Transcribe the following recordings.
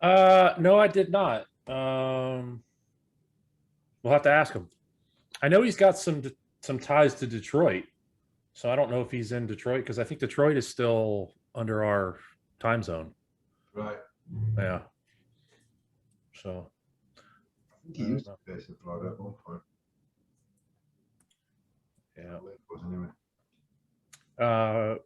No, I did not. We'll have to ask him. I know he's got some ties to Detroit, so I don't know if he's in Detroit because I think Detroit is still under our time zone. Right. Yeah. So I think he used to base in Florida at one point. Yeah. Anyway.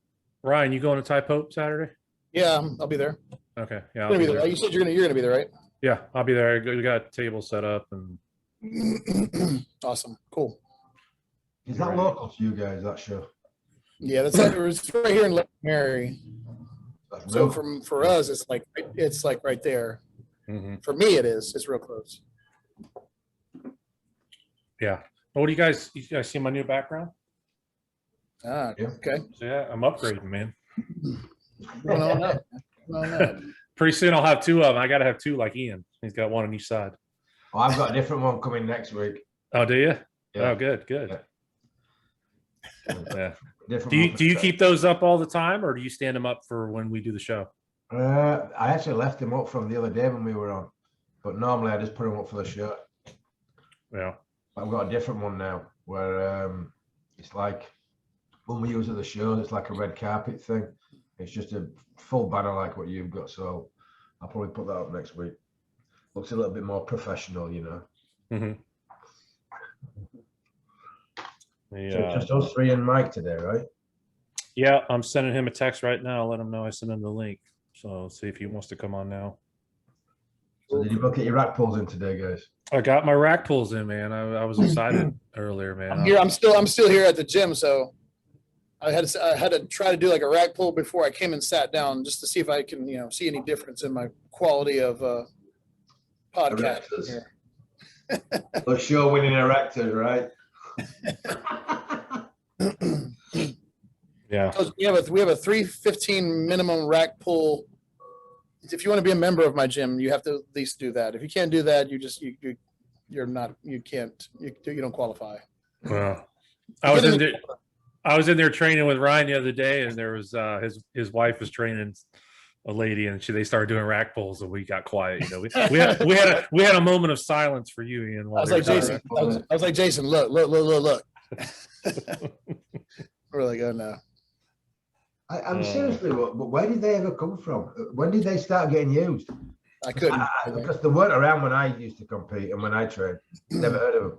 Ryan, you going to Ty Pope Saturday? Yeah, I'll be there. Okay. Yeah. I'll be there. You said you're gonna be there, right? Yeah, I'll be there. We got a table set up and Awesome. Cool. Is that local to you guys, that show? Yeah, it's right here in Lake Mary. So for us, it's like right there. Mm-hmm. For me, it is. It's real close. Yeah. Well, what do you guys see my new background? Ah, okay. So yeah, I'm upgrading, man. Going on up. Going on up. Pretty soon I'll have two of them. I got to have two like Ian. He's got one on each side. Oh, I've got a different one coming next week. Oh, do you? Yeah. Oh, good. Yeah. Yeah. Do you keep those up all the time, or do you stand them up for when we do the show? I actually left them up from the other day when we were on, but normally I just put them up for the show. Yeah. I've got a different one now where it's like when we use at the shows, it's like a red carpet thing. It's just a full banner like what you've got. So I'll probably put that up next week. Looks a little bit more professional, you know. Mm-hmm. So just us three and Mike today, right? Yeah, I'm sending him a text right now. Let him know I sent him the link. So see if he wants to come on now. So did you look at your rack pulls in today, guys? I got my rack pulls in, man. I was excited earlier, man. I'm still here at the gym, so I had to try to do like a rack pull before I came and sat down just to see if I can see any difference in my quality of podcast here. For sure, winning erectors, right? Yeah. We have a 315 minimum rack pull. If you want to be a member of my gym, you have to at least do that. If you can't do that, you don't qualify. Well, I was in there training with Ryan the other day, and there was his wife was training a lady, and they started doing rack pulls, and we got quiet. We had a moment of silence for you, Ian. I was like Jason. I was like Jason. Look. We're like, oh no. I'm seriously, but where did they ever come from? When did they start getting used? I couldn't because they weren't around when I used to compete and when I trained. Never heard of them.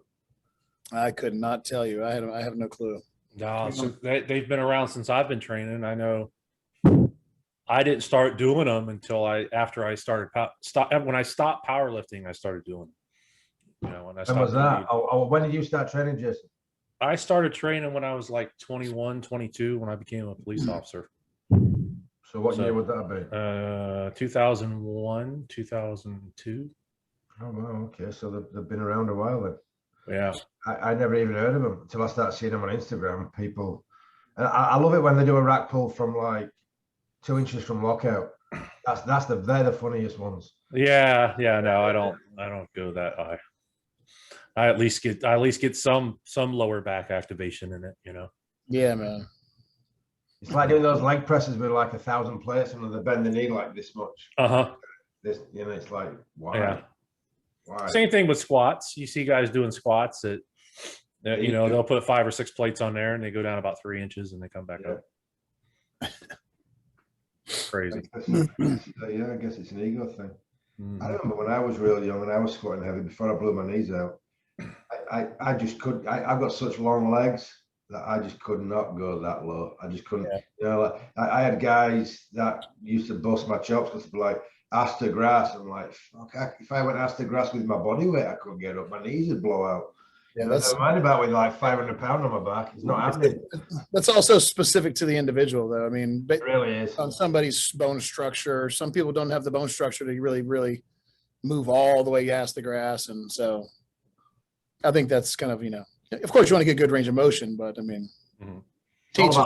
I could not tell you. I have no clue. No, so they've been around since I've been training. I know. I didn't start doing them until after I started when I stopped powerlifting. I started doing them. When I stopped. When was that? When did you start training, Jason? I started training when I was like 21, 22, when I became a police officer. So what year would that be? 2001, 2002. Oh, wow. Okay. So they've been around a while then. Yeah. I never even heard of them until I started seeing them on Instagram. People, and I love it when they do a rack pull from like 2 inches from lockout. They're the funniest ones. Yeah. No, I don't go that high. I at least get some lower back activation in it, Yeah, man. It's like doing those leg presses with like 1,000 plates and they bend the knee like this much. This, it's like why? Yeah. Why? Same thing with squats. You see guys doing squats that they'll put 5 or 6 plates on there and they go down about 3 inches and they come back up. Crazy. I guess it's an ego thing. I remember when I was real young and I was squatting heavy before I blew my knees out. I just couldn't. I got such long legs that I just could not go that low. I just couldn't. Yeah. I had guys that used to bust my chops because they'd be like, ass to grass. I'm like, fuck, if I went ass to grass with my body weight, I couldn't get up. My knees would blow out. Yeah, that's mind about with like 500 pounds on my back. It's not happening. That's also specific to the individual, though. I mean, it really is on somebody's bone structure. Some people don't have the bone structure to really, really move all the way ass to grass, and so I think that's kind of Of course, you want to get good range of motion, but I mean, it's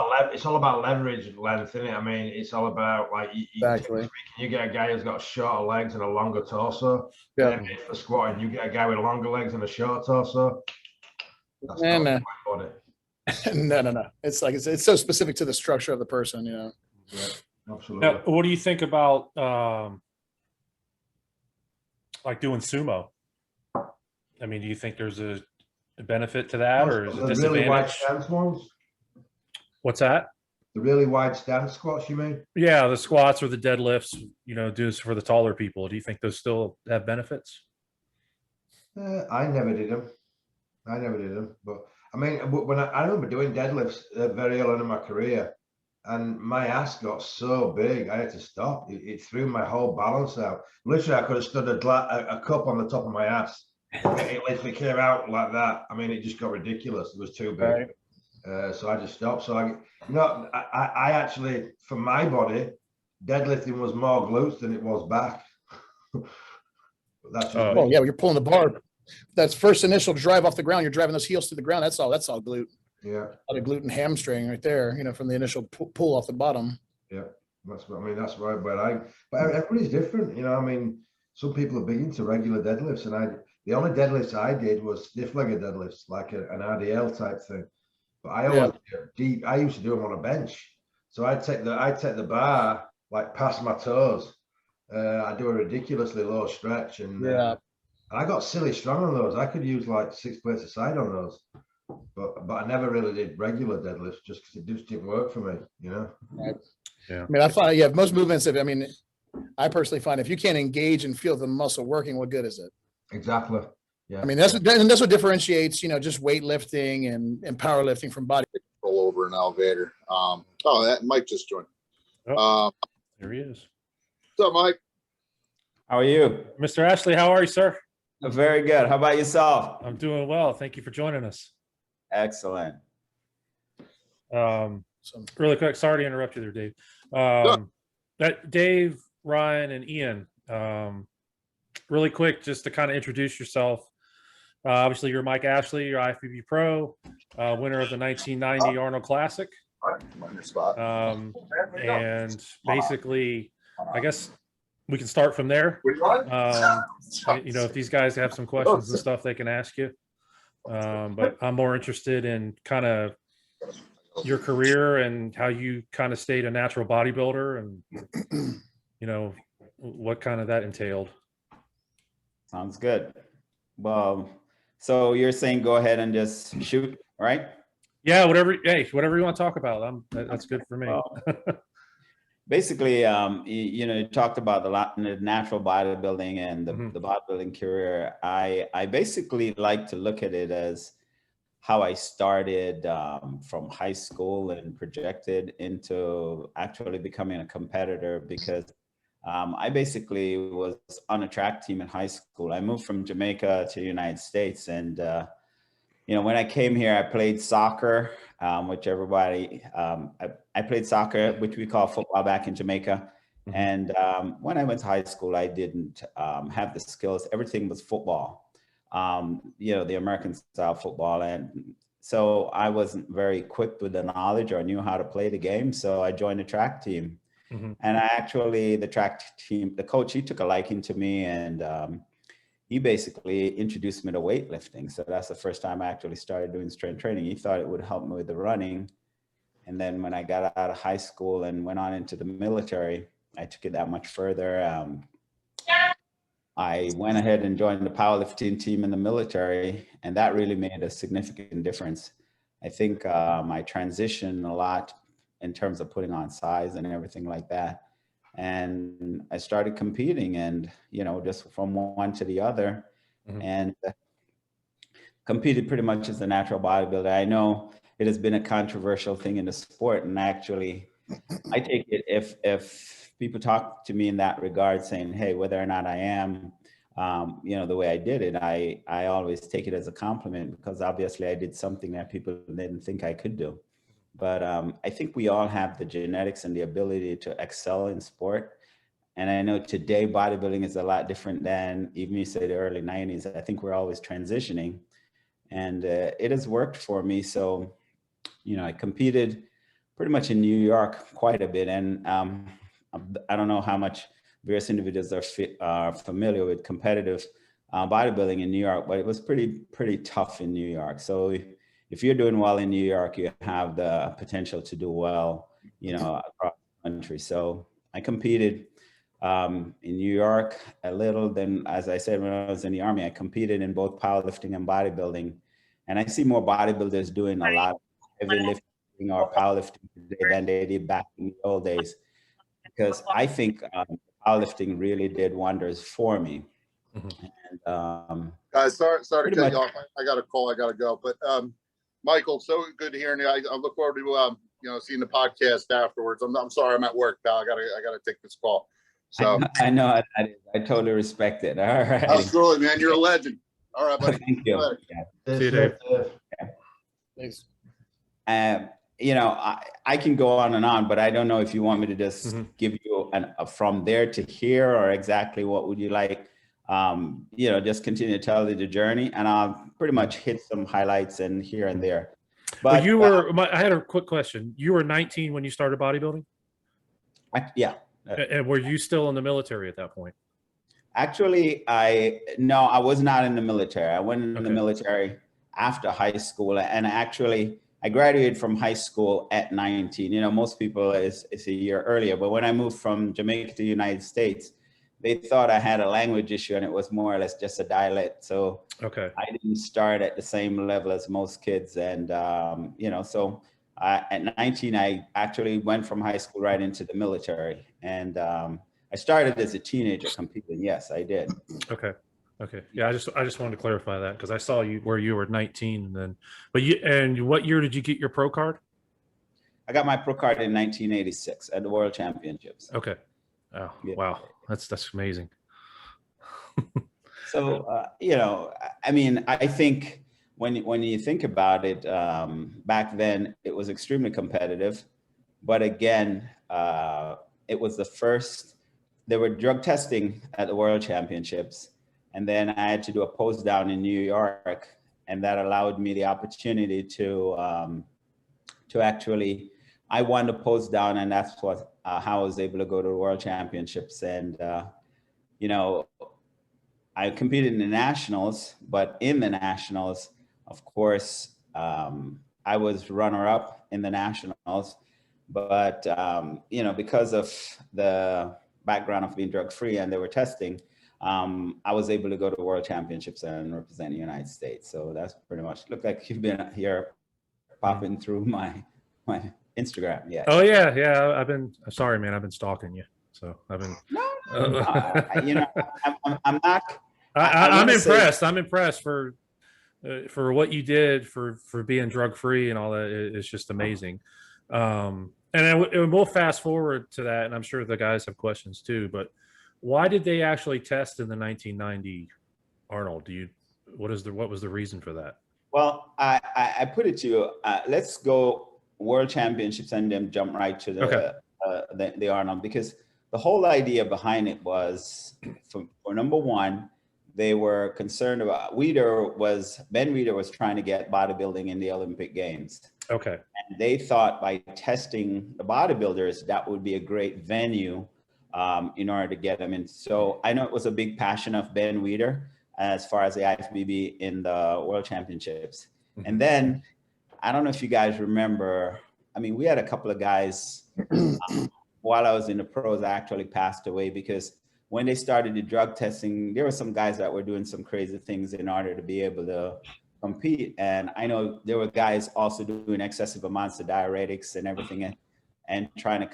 all about leverage and length, isn't it? I mean, it's all about like exactly. You get a guy who's got shorter legs and a longer torso. Yeah. For squatting, you get a guy with longer legs and a short torso. That's no. It's like it's so specific to the structure of the person, Yeah, absolutely. Now, what do you think about like doing sumo? I mean, do you think there's a benefit to that, or is it The really wide disadvantage? stance ones? What's that? The really wide stance squats, you mean? Yeah, the squats or the deadlifts, do this for the taller people. Do you think those still have benefits? I never did them. I never did them. But I mean, when I remember doing deadlifts very early in my career, and my ass got so big, I had to stop. It threw my whole balance out. Literally, I could have stood a cup on the top of my ass. It literally came out like that. I mean, it just got ridiculous. It was too big. Right. So I just stopped. So I actually, for my body, deadlifting was more glutes than it was back. That's just Oh yeah, you're pulling the bar. That's first initial drive off the ground. You're driving those heels through the ground. That's all glute. yeah. A lot of glute and hamstring right there. From the initial pull off the bottom. Yeah, that's what I mean. That's right. But everybody's different. I mean, some people are big into regular deadlifts, and the only deadlifts I did was stiff-legged deadlifts, like an RDL type thing. But I always I used to do them on a bench. So I'd take the bar like past my toes. I do a ridiculously low stretch, and I got silly strong on those. I could use like 6 plates a side on those, but I never really did regular deadlifts just because it just didn't work for me. Right. Yeah. I mean, I find most movements. I personally find if you can't engage and feel the muscle working, what good is it? Exactly. Yeah. I mean, that's what differentiates, just weightlifting and powerlifting from body. Roll over an elevator. That Mike just joined. There he is. What's up, Mike? How are you? Mr. Ashley, how are you, sir? Very good. How about yourself? I'm doing well. Thank you for joining us. Excellent. Really quick, sorry to interrupt you there, Dave. That Dave, Ryan, and Ian, really quick, just to kind of introduce yourself. Obviously, you're Mike Ashley, you're IFBB Pro, winner of the 1990 Arnold Classic. And basically, I guess we can start from there. If these guys have some questions and stuff, they can ask you. But I'm more interested in kind of your career and how you kind of stayed a natural bodybuilder and, what kind of that entailed. Sounds good. Well, so you're saying go ahead and just shoot, right? Yeah, whatever you want to talk about. That's good for me. Basically, you talked about the natural bodybuilding and the bodybuilding career. I basically like to look at it as how I started from high school and projected into actually becoming a competitor, because I basically was on a track team in high school. I moved from Jamaica to the United States, and when I came here, I played soccer, which everybody, I played soccer, which we call football back in Jamaica. And when I went to high school, I didn't have the skills. Everything was football, the American style football. And so I wasn't very equipped with the knowledge or knew how to play the game. So I joined the track team. And the track team, the coach, he took a liking to me, and he basically introduced me to weightlifting. So that's the first time I actually started doing strength training. He thought it would help me with the running. And then when I got out of high school and went on into the military, I took it that much further. I went ahead and joined the powerlifting team in the military, and that really made a significant difference. I think I transitioned a lot in terms of putting on size and everything like that. And I started competing, and, just from one to the other, and competed pretty much as a natural bodybuilder. I know it has been a controversial thing in the sport, and actually, I take it if people talk to me in that regard, saying, hey, whether or not I am, the way I did it, I always take it as a compliment, because obviously I did something that people didn't think I could do. But I think we all have the genetics and the ability to excel in sport. And I know today bodybuilding is a lot different than even you say the early 90s. I think we're always transitioning, and it has worked for me. So, I competed pretty much in New York quite a bit. And I don't know how much various individuals are familiar with competitive bodybuilding in New York, but it was pretty tough in New York. So if you're doing well in New York, you have the potential to do well, across the country. So I competed in New York a little. Then, as I said, when I was in the Army, I competed in both powerlifting and bodybuilding. And I see more bodybuilders doing a lot of heavy lifting or powerlifting today than they did back in the old days, because I think powerlifting really did wonders for me. And Guys, sorry to pretty cut you much- off. I got a call. I got to go. But Michael, so good to hear you. I look forward to seeing the podcast afterwards. I'm sorry, I'm at work, pal. I gotta take this call. So I know I totally respect it. All right. absolutely, man. You're a legend. All right, buddy. Thank you. Later. Yeah. See you, Dave. Thanks. I can go on and on, but I don't know if you want me to just give you a from there to here, or exactly what would you like? Just continue to tell you the journey, and I'll pretty much hit some highlights and here and there. But you were. I had a quick question. You were 19 when you started bodybuilding, yeah. and were you still in the military at that point? Actually, I was not in the military. I went in the military after high school, and actually I graduated from high school at 19. Most people it's a year earlier, but when I moved from Jamaica to the United States, they thought I had a language issue, and it was more or less just a dialect. So I didn't start at the same level as most kids, and so at 19, I actually went from high school right into the military, and I started as a teenager competing. Yes, I did. Okay. Yeah, I just wanted to clarify that, because I saw you where you were 19, and then, what year did you get your pro card? I got my pro card in 1986 at the World Championships. Okay. Oh, Yeah. wow. That's amazing. So, I think when you think about it, back then it was extremely competitive, but again, it was the first. There were drug testing at the World Championships, and then I had to do a post down in New York, and that allowed me the opportunity to actually. I won the post down, and that's what how I was able to go to the World Championships. And I competed in the nationals, but in the nationals, of course, I was runner-up in the nationals. But because of the background of being drug-free and they were testing, I was able to go to the World Championships and represent the United States. So that's pretty much. Look like you've been here popping through my Instagram. Yeah. Oh yeah. Sorry, man. I've been stalking you. So I've been. I'm not. I'm impressed. I'm impressed for what you did for being drug free and all that. It's just amazing. And we'll fast forward to that, and I'm sure the guys have questions too. But why did they actually test in the 1990 Arnold? What was the reason for that? Well, I put it to you. Let's go World Championships and then jump right to the Arnold, because the whole idea behind it was for number one, they were concerned about Ben Weider was trying to get bodybuilding in the Olympic Games. Okay. And they thought by testing the bodybuilders, that would be a great venue in order to get them in. So I know it was a big passion of Ben Weider as far as the IFBB in the World Championships. Mm-hmm. And then, I don't know if you guys remember, we had a couple of guys while I was in the pros actually passed away, because when they started the drug testing, there were some guys that were doing some crazy things in order to be able to compete. And I know there were guys also doing excessive amounts of diuretics and everything, and trying to,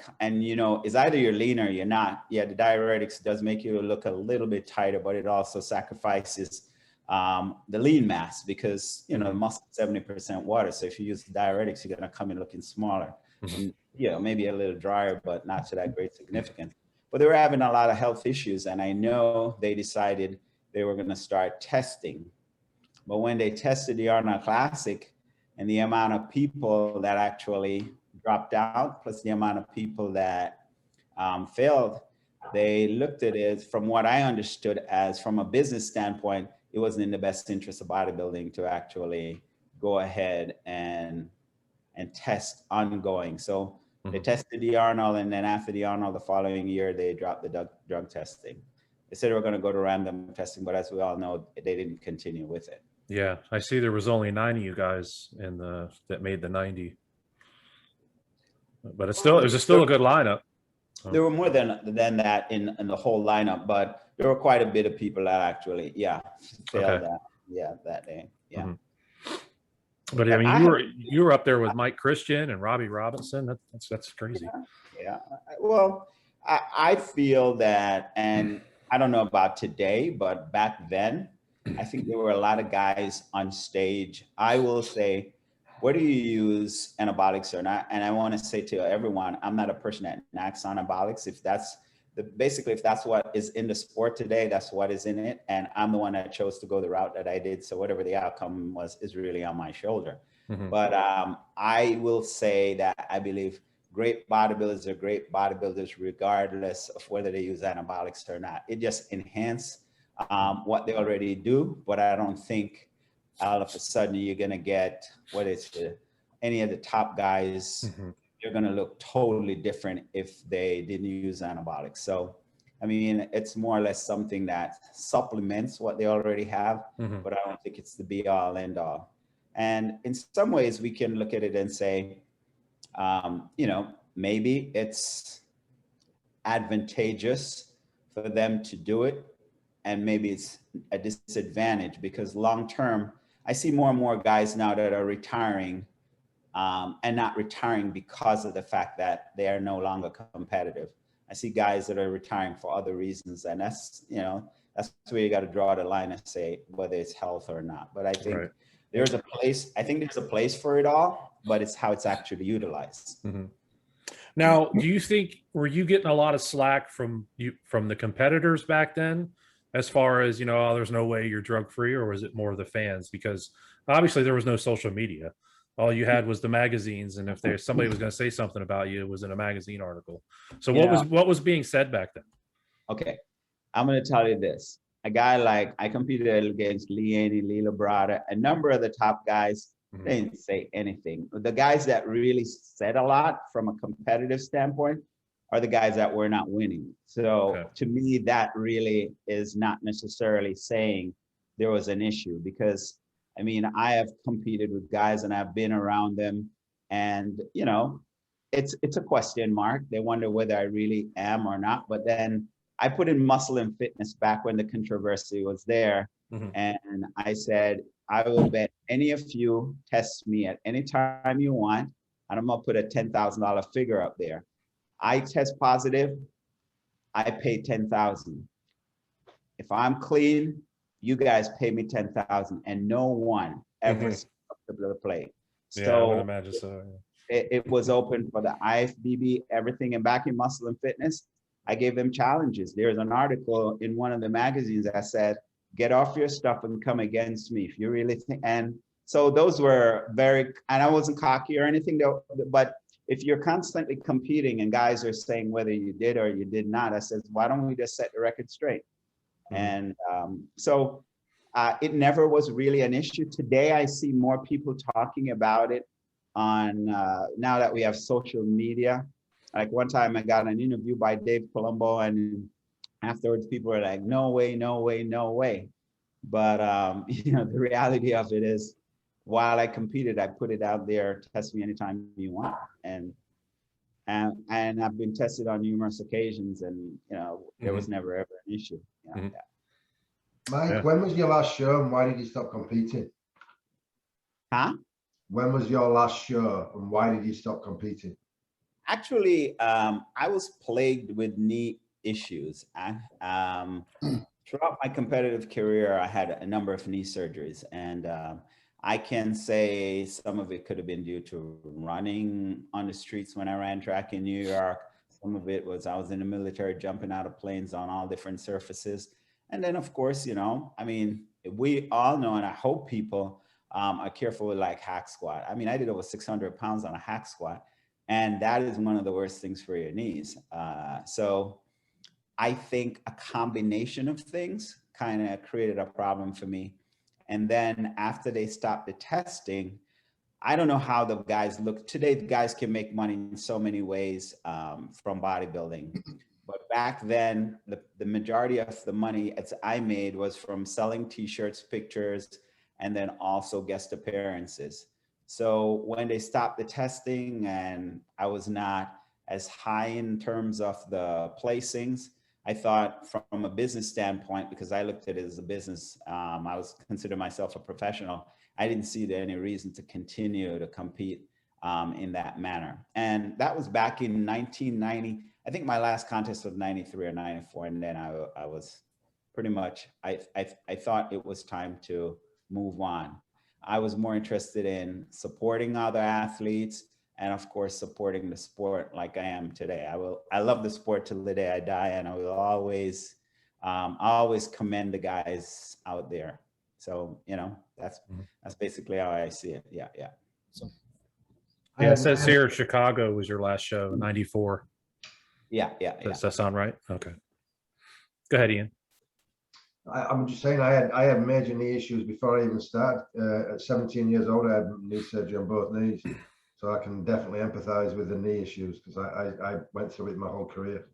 it's either you're lean or you're not. Yeah, the diuretics does make you look a little bit tighter, but it also sacrifices the lean mass, because the muscle is 70% water. So if you use diuretics, you're going to come in looking smaller. And, maybe a little drier, but not to that great significance. But they were having a lot of health issues, and I know they decided they were going to start testing. But when they tested the Arnold Classic, and the amount of people that actually dropped out, plus the amount of people that failed, they looked at it, from what I understood, as from a business standpoint, it wasn't in the best interest of bodybuilding to actually go ahead and test ongoing. So they tested the Arnold, and then after the Arnold, the following year, they dropped the drug testing. They said they were going to go to random testing, but as we all know, they didn't continue with it. Yeah, I see there was only 9 of you guys that made the 90. But it was still a good lineup. There were more than that in the whole lineup, but there were quite a bit of people that actually, failed that day. Yeah. Mhm. But I mean, you were up there with Mike Christian and Robbie Robinson. That's crazy. Yeah. Well, I feel that, and I don't know about today, but back then, I think there were a lot of guys on stage. I will say, whether you use anabolics or not, and I want to say to everyone, I'm not a person that knocks anabolics. If that's basically, if that's what is in the sport today, that's what is in it. And I'm the one that chose to go the route that I did. So whatever the outcome was is really on my shoulder. Mhm. But I will say that I believe great bodybuilders are great bodybuilders regardless of whether they use anabolics or not. It just enhances what they already do. But I don't think all of a sudden you're going to get any of the top guys. Mhm. They're going to look totally different if they didn't use anabolics. So, I mean, it's more or less something that supplements what they already have, Mhm. but I don't think it's the be all end all. And in some ways we can look at it and say, maybe it's advantageous for them to do it. And maybe it's a disadvantage because long-term, I see more and more guys now that are retiring and not retiring because of the fact that they are no longer competitive. I see guys that are retiring for other reasons, and that's where you got to draw the line and say whether it's health or not. But I think Right. there's a place. I think there's a place for it all, but it's how it's actually utilized. Mhm. Now, do you think, were you getting a lot of slack from the competitors back then, as far as, oh, there's no way you're drug free, or was it more the fans? Because obviously there was no social media. All you had was the magazines, and if somebody was going to say something about you, it was in a magazine article. So what was being said back then? Okay, I'm going to tell you this. A guy like, I competed against Lee Haney, Lee Labrada, a number of the top guys. Mhm. They didn't say anything. The guys that really said a lot from a competitive standpoint are the guys that were not winning. So to me, that really is not necessarily saying there was an issue, because I mean, I have competed with guys and I've been around them, and it's a question mark. They wonder whether I really am or not. But then I put in Muscle and Fitness back when the controversy was there. Mhm. And I said, I will bet any of you test me at any time you want, and I'm gonna put a $10,000 figure up there. I test positive, I pay 10,000. If I'm clean, you guys pay me 10,000, and no one ever Mhm. stepped up to the plate. Yeah, I would So imagine so. it was open for the IFBB, everything. And back in Muscle and Fitness, I gave them challenges. There's an article in one of the magazines that said, get off your stuff and come against me if you really think. And so those were very, and I wasn't cocky or anything though, but if you're constantly competing and guys are saying whether you did or you did not, I said, why don't we just set the record straight? Mhm. And so it never was really an issue. Today, I see more people talking about it on, now that we have social media. Like one time I got an interview by Dave Colombo, and afterwards people were like, no way, no way, no way. But the reality of it is, while I competed, I put it out there, test me anytime you want. And I've been tested on numerous occasions, and there was never ever an issue. Mhm. Mike, when was your last show and why did you stop competing? Huh? When was your last show and why did you stop competing? Actually, I was plagued with knee issues. Throughout my competitive career, I had a number of knee surgeries, and I can say some of it could have been due to running on the streets when I ran track in New York. Some of it was I was in the military, jumping out of planes on all different surfaces. And then, of course, I mean, we all know, and I hope people are careful with like hack squat. I mean, I did over 600 pounds on a hack squat, and that is one of the worst things for your knees. So I think a combination of things kind of created a problem for me. And then after they stopped the testing, I don't know how the guys look. Today, the guys can make money in so many ways from bodybuilding. But back then, the majority of the money I made was from selling t-shirts, pictures, and then also guest appearances. So when they stopped the testing and I was not as high in terms of the placings. I thought from a business standpoint, because I looked at it as a business, I was consider myself a professional. I didn't see there any reason to continue to compete in that manner. And that was back in 1990. I think my last contest was 93 or 94. And then I was pretty much, I thought it was time to move on. I was more interested in supporting other athletes and of course, supporting the sport like I am today. I love the sport till the day I die, and I will always commend the guys out there. So, you know, that's basically how I see it. Yeah. So, Yeah, it says here Chicago was your last show, 94. Yeah. Does that sound right? Okay. Go ahead, Ian. I'm just saying I had major knee issues before I even started. At 17 years old, I had knee surgery on both knees. So I can definitely empathize with the knee issues because I went through it my whole career.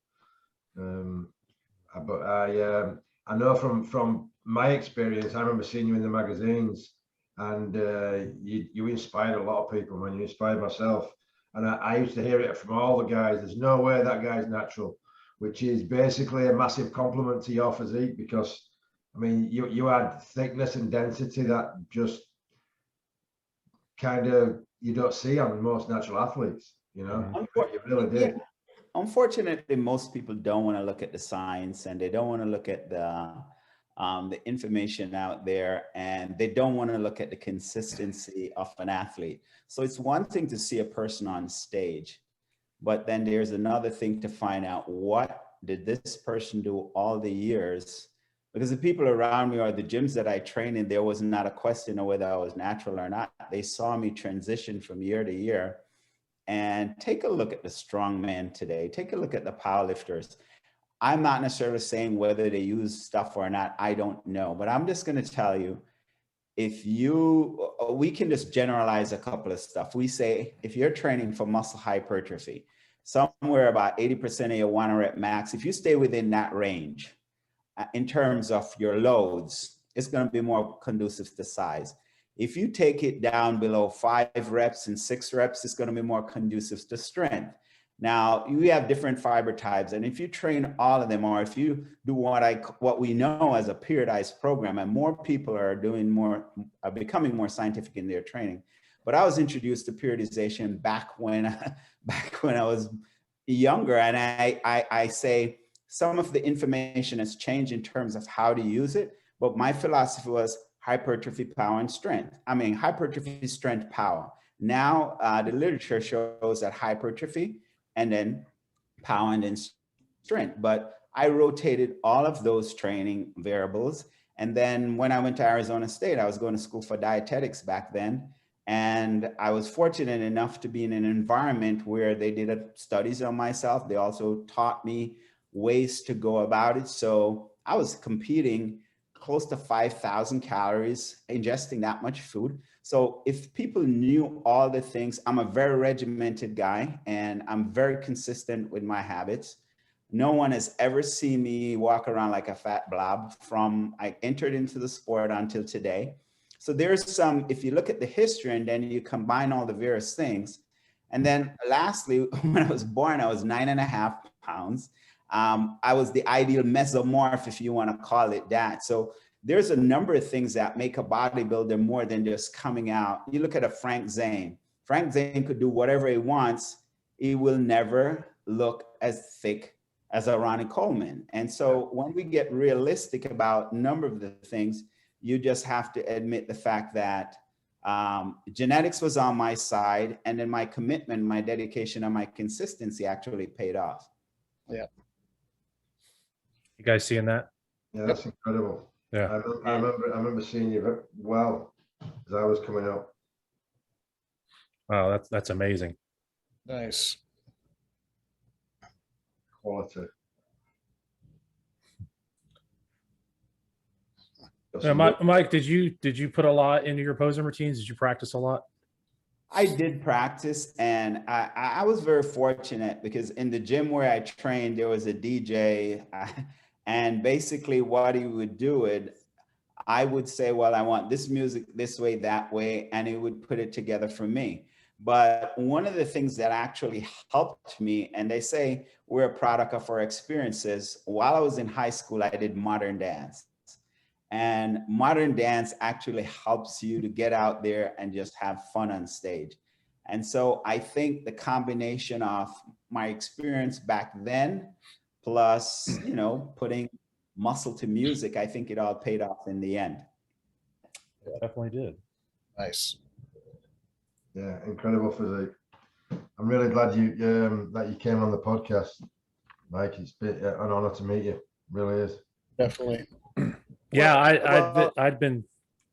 But I know from my experience, I remember seeing you in the magazines, and you inspired a lot of people, man. You inspired myself. And I used to hear it from all the guys. There's no way that guy's natural, which is basically a massive compliment to your physique because, I mean, you had thickness and density that just kind of you don't see on most natural athletes, you know. You really did. Yeah. Unfortunately, most people don't want to look at the science, and they don't want to look at the information out there, and they don't want to look at the consistency of an athlete. So it's one thing to see a person on stage, but then there's another thing to find out what did this person do all the years. Because the people around me or the gyms that I train in, there was not a question of whether I was natural or not. They saw me transition from year to year. And take a look at the strongman today. Take a look at the powerlifters. I'm not necessarily saying whether they use stuff or not. I don't know. But I'm just going to tell you, we can just generalize a couple of stuff. We say, if you're training for muscle hypertrophy, somewhere about 80% of your 1 rep max, if you stay within that range, in terms of your loads, it's going to be more conducive to size. If you take it down below 5 reps and 6 reps, it's going to be more conducive to strength. Now, you have different fiber types, and if you train all of them, or if you do what we know as a periodized program, and more people are becoming more scientific in their training. But I was introduced to periodization back when I was younger, and I say, some of the information has changed in terms of how to use it, but my philosophy was hypertrophy, power, and strength. I mean, hypertrophy, strength, power. Now, the literature shows that hypertrophy and then power and then strength. But I rotated all of those training variables. And then when I went to Arizona State, I was going to school for dietetics back then. And I was fortunate enough to be in an environment where they did studies on myself. They also taught me ways to go about it. So I was competing close to 5,000 calories, ingesting that much food. So if people knew all the things, I'm a very regimented guy and I'm very consistent with my habits. No one has ever seen me walk around like a fat blob from I entered into the sport until today. So there's some, if you look at the history and then you combine all the various things. And then lastly, when I was born, I was 9.5 pounds. I was the ideal mesomorph, if you want to call it that. So there's a number of things that make a bodybuilder more than just coming out. You look at a Frank Zane. Frank Zane could do whatever he wants. He will never look as thick as a Ronnie Coleman. And so when we get realistic about a number of the things, you just have to admit the fact that genetics was on my side, and then my commitment, my dedication, and my consistency actually paid off. Yeah. You guys seeing that? Yeah, that's incredible. Yeah. I remember seeing you well as I was coming up. Wow, that's amazing. Nice. Quality. Yeah, Mike, did you put a lot into your posing routines? Did you practice a lot? I did practice, and I was very fortunate because in the gym where I trained, there was a DJ, and basically what he would do it, I would say, well, I want this music this way, that way, and he would put it together for me. But one of the things that actually helped me, and they say we're a product of our experiences. While I was in high school, I did modern dance. And modern dance actually helps you to get out there and just have fun on stage. And so I think the combination of my experience back then, plus, putting muscle to music, I think it all paid off in the end. Definitely did. Nice. Yeah, incredible physique. I'm really glad that you came on the podcast, Mike. It's been an honor to meet you. Really is. Definitely. Yeah, Well,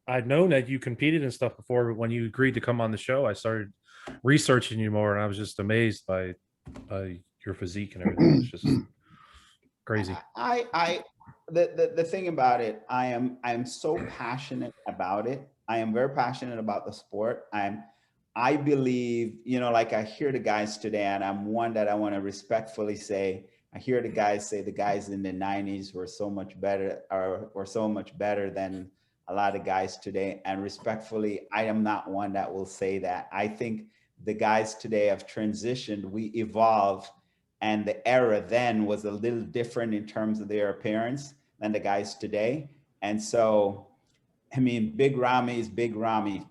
I'd known that you competed and stuff before, but when you agreed to come on the show, I started researching you more, and I was just amazed by your physique and everything. It's just crazy. The thing about it, I am so passionate about it. I am very passionate about the sport. I believe, like I hear the guys today, and I'm one that I want to respectfully say, I hear the guys say the guys in the 90s were so much better, or were so much better than a lot of guys today. And respectfully, I am not one that will say that. I think the guys today have transitioned, we evolved, and the era then was a little different in terms of their appearance than the guys today. And so, I mean, Big Ramy is Big Ramy.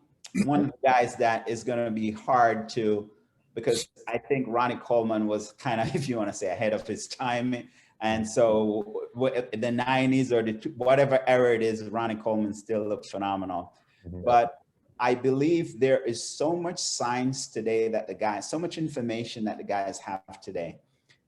One of the guys that is going to be hard to, because I think Ronnie Coleman was kind of, if you want to say, ahead of his time. And so the 90s or whatever era it is, Ronnie Coleman still looks phenomenal. Mhm. But I believe there is so much science today that so much information that the guys have today.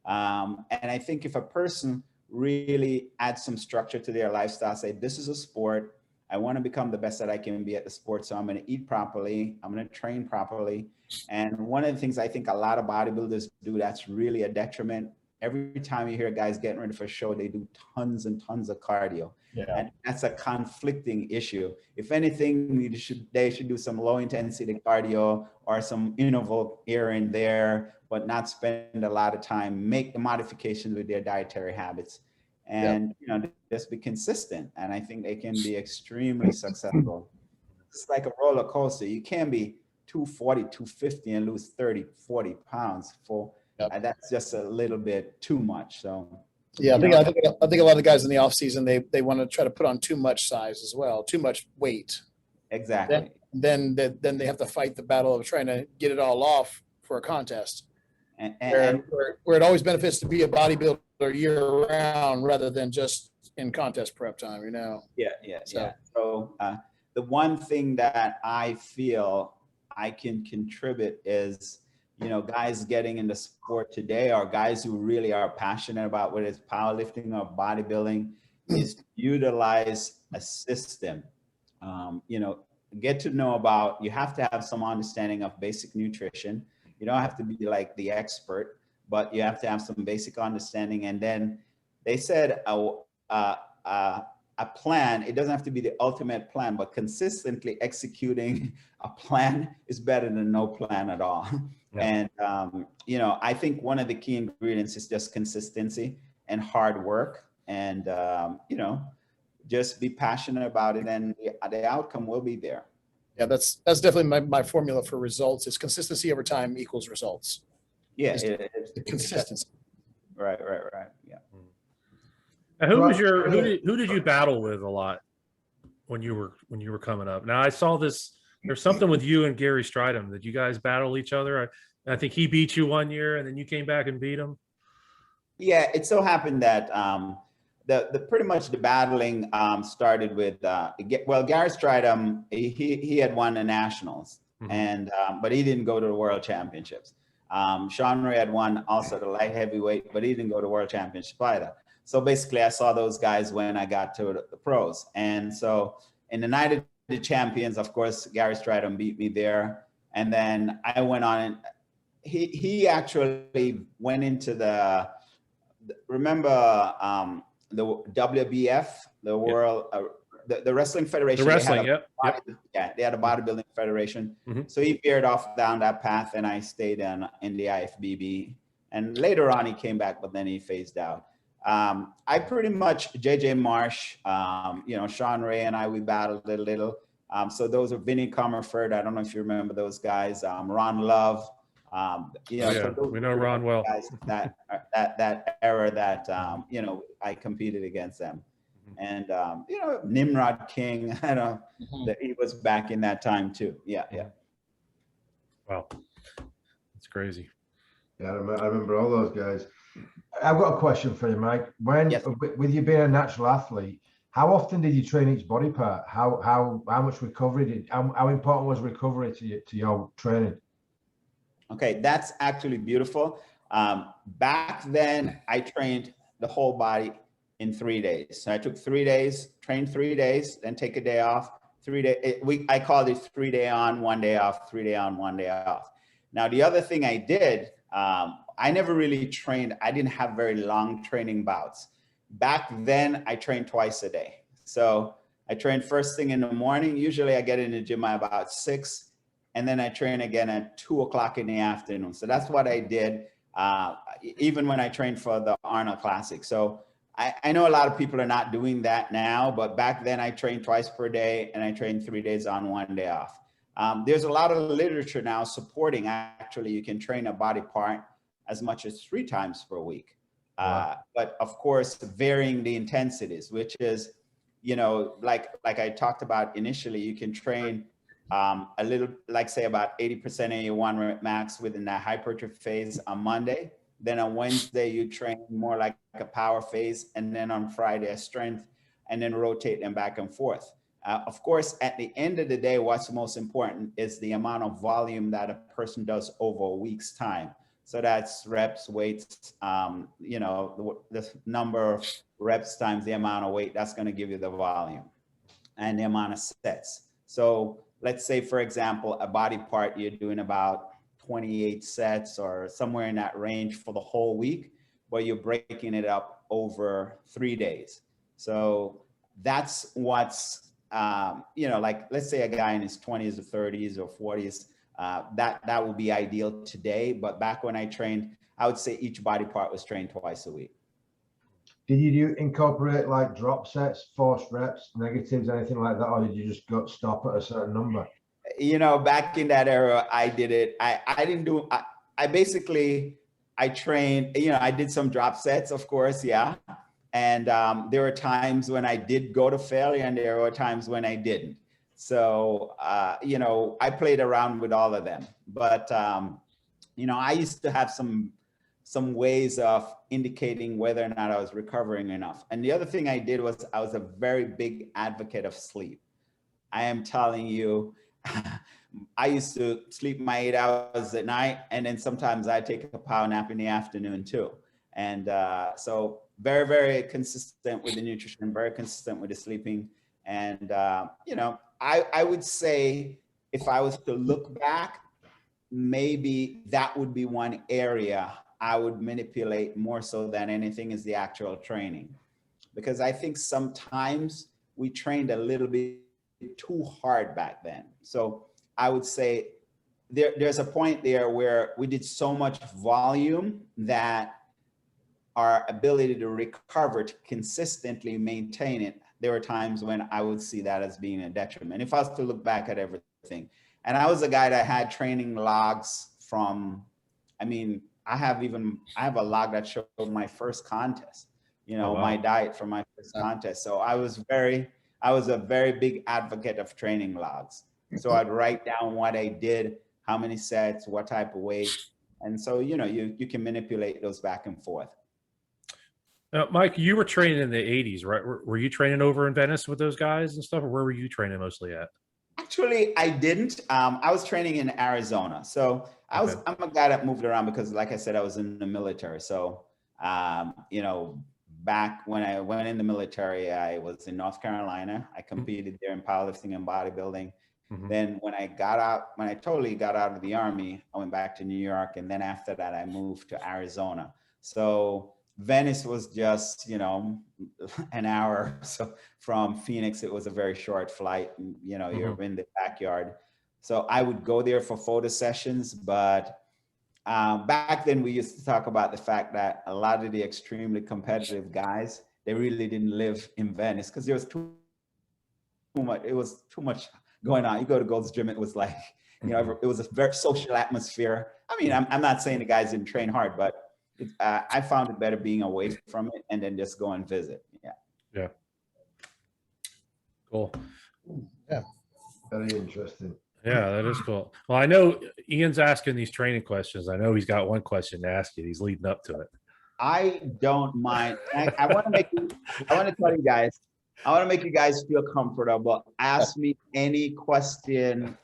And I think if a person really adds some structure to their lifestyle, say, this is a sport, I want to become the best that I can be at the sport. So I'm going to eat properly. I'm going to train properly. And one of the things I think a lot of bodybuilders do that's really a detriment. Every time you hear guys getting ready for a show, they do tons and tons of cardio. Yeah. And that's a conflicting issue. If anything, they should do some low intensity cardio or some interval here and there, but not spend a lot of time, make the modifications with their dietary habits. And just be consistent. And I think they can be extremely successful. It's like a roller coaster. You can be 240, 250 and lose 30, 40 pounds and that's just a little bit too much. So yeah, I think a lot of the guys in the off season, they want to try to put on too much size as well, too much weight. Exactly. Then they have to fight the battle of trying to get it all off for a contest. And where it always benefits to be a bodybuilder year round rather than just in contest prep time, Yeah. So- So the one thing that I feel I can contribute is, guys getting into sport today, or guys who really are passionate about whether it's powerlifting or bodybuilding, is utilize a system. Get to know about, you have to have some understanding of basic nutrition. You don't have to be like the expert, but you have to have some basic understanding. And then they said a plan, it doesn't have to be the ultimate plan, but consistently executing a plan is better than no plan at all. Yeah. And, I think one of the key ingredients is just consistency and hard work, and, just be passionate about it, and the outcome will be there. Yeah, that's definitely my formula for results is consistency over time equals results. Yeah, it's consistency. Right. Yeah. Now, who did you battle with a lot when you were coming up? Now I saw this. There's something with you and Gary Stridham. Did you guys battle each other? I think he beat you one year, and then you came back and beat him. Yeah, it so happened that the pretty much the battling started with Gary Stridham. He had won the nationals, and but he didn't go to the world championships. Sean Ray had won also the light heavyweight, but he didn't go to world championship either. So basically, I saw those guys when I got to the pros, and so in the night of the champions, of course, Gary Stridham beat me there, and then I went on and he actually went into the WBF, the World, the Wrestling Federation. The wrestling, they had a bodybuilding federation. So he veered off down that path, and I stayed in the IFBB. And later on, he came back, but then he phased out. I pretty much, JJ Marsh, Sean Ray and I, we battled a little. So those are Vinnie Comerford. I don't know if you remember those guys. Ron Love. You know, Oh, yeah, so those we know were Ron well. guys that era that you know, I competed against them. And you know, Nimrod King, I know that he was back in that time too. Yeah, yeah. Wow, that's crazy. Yeah, I remember all those guys. I've got a question for you, Mike. When Yes. with you being a natural athlete, how often did you train each body part? How much recovery did? How important was recovery to your training? Okay, that's actually beautiful. Back then, I trained the whole body in 3 days. So I took 3 days, trained 3 days, then take a day off. 3 day. I called it 3 day on, 1 day off, 3 day on, 1 day off. Now the other thing I did, I never really trained. I didn't have very long training bouts. Back then, I trained twice a day. So I trained first thing in the morning. Usually, I get in the gym at about 6. And then I train again at 2 o'clock in the afternoon. So that's what I did, even when I trained for the Arnold Classic. So I know a lot of people are not doing that now, but back then I trained twice per day and I trained 3 days on, 1 day off. There's a lot of literature now supporting actually you can train a body part as much as 3 times per week. Wow. But of course, varying the intensities, which is, you know, like I talked about initially, you can train a little, like say about 80% of your 1 rep max within that hypertrophy phase on Monday. Then on Wednesday, you train more like a power phase. And then on Friday, a strength, and then rotate them back and forth. Of course, at the end of the day, what's most important is the amount of volume that a person does over a week's time. So that's reps, weights, you know, the number of reps times the amount of weight, that's going to give you the volume and the amount of sets. So let's say, for example, a body part, you're doing about 28 sets or somewhere in that range for the whole week, but you're breaking it up over 3 days. So that's what's, you know, like, let's say a guy in his 20s or 30s or 40s, that would be ideal today. But back when I trained, I would say each body part was trained twice a week. Did you incorporate like drop sets, forced reps, negatives, anything like that, or did you just stop at a certain number? You know, back in that era, I did it. I didn't do. I basically trained. You know, I did some drop sets, of course, yeah. And there were times when I did go to failure, and there were times when I didn't. So you know, I played around with all of them. But you know, I used to have some ways of indicating whether or not I was recovering enough. And the other thing I did was I was a very big advocate of sleep. I am telling you, I used to sleep my 8 hours at night, and then sometimes I take a power nap in the afternoon too. And so very, very consistent with the nutrition, very consistent with the sleeping. And you know, I would say if I was to look back, maybe that would be one area I would manipulate more so than anything is the actual training. Because I think sometimes we trained a little bit too hard back then. So I would say there's a point there where we did so much volume that our ability to recover, to consistently maintain it, there were times when I would see that as being a detriment. If I was to look back at everything, and I was a guy that had training logs from, I mean, I have a log that showed my first contest, you know, Oh, wow. my diet for my first contest. So I was a very big advocate of training logs. So I'd write down what I did, how many sets, what type of weight. And so, you know, you can manipulate those back and forth. Mike, you were training in the 80s, right? Were you training over in Venice with those guys and stuff, or where were you training mostly at? Actually, I didn't. I was training in Arizona. So I'm a guy that moved around because, like I said, I was in the military. So, you know, back when I went in the military, I was in North Carolina. I competed there in powerlifting and bodybuilding. Mm-hmm. Then when I totally got out of the Army, I went back to New York. And then after that, I moved to Arizona. So Venice was just, you know, an hour. So from Phoenix, it was a very short flight. And, you know, you're in the backyard. So I would go there for photo sessions. But back then, we used to talk about the fact that a lot of the extremely competitive guys, they really didn't live in Venice because there was too much. It was too much going on. You go to Gold's Gym, it was like, you know, it was a very social atmosphere. I mean, I'm not saying the guys didn't train hard, but I found it better being away from it and then just go and visit. Yeah. Yeah. Cool. Very interesting. Yeah, that is cool. Well, I know Ian's asking these training questions. I know he's got one question to ask you. He's leading up to it. I don't mind. I want to make you, I want to tell you guys, I want to make you guys feel comfortable. Ask me any question.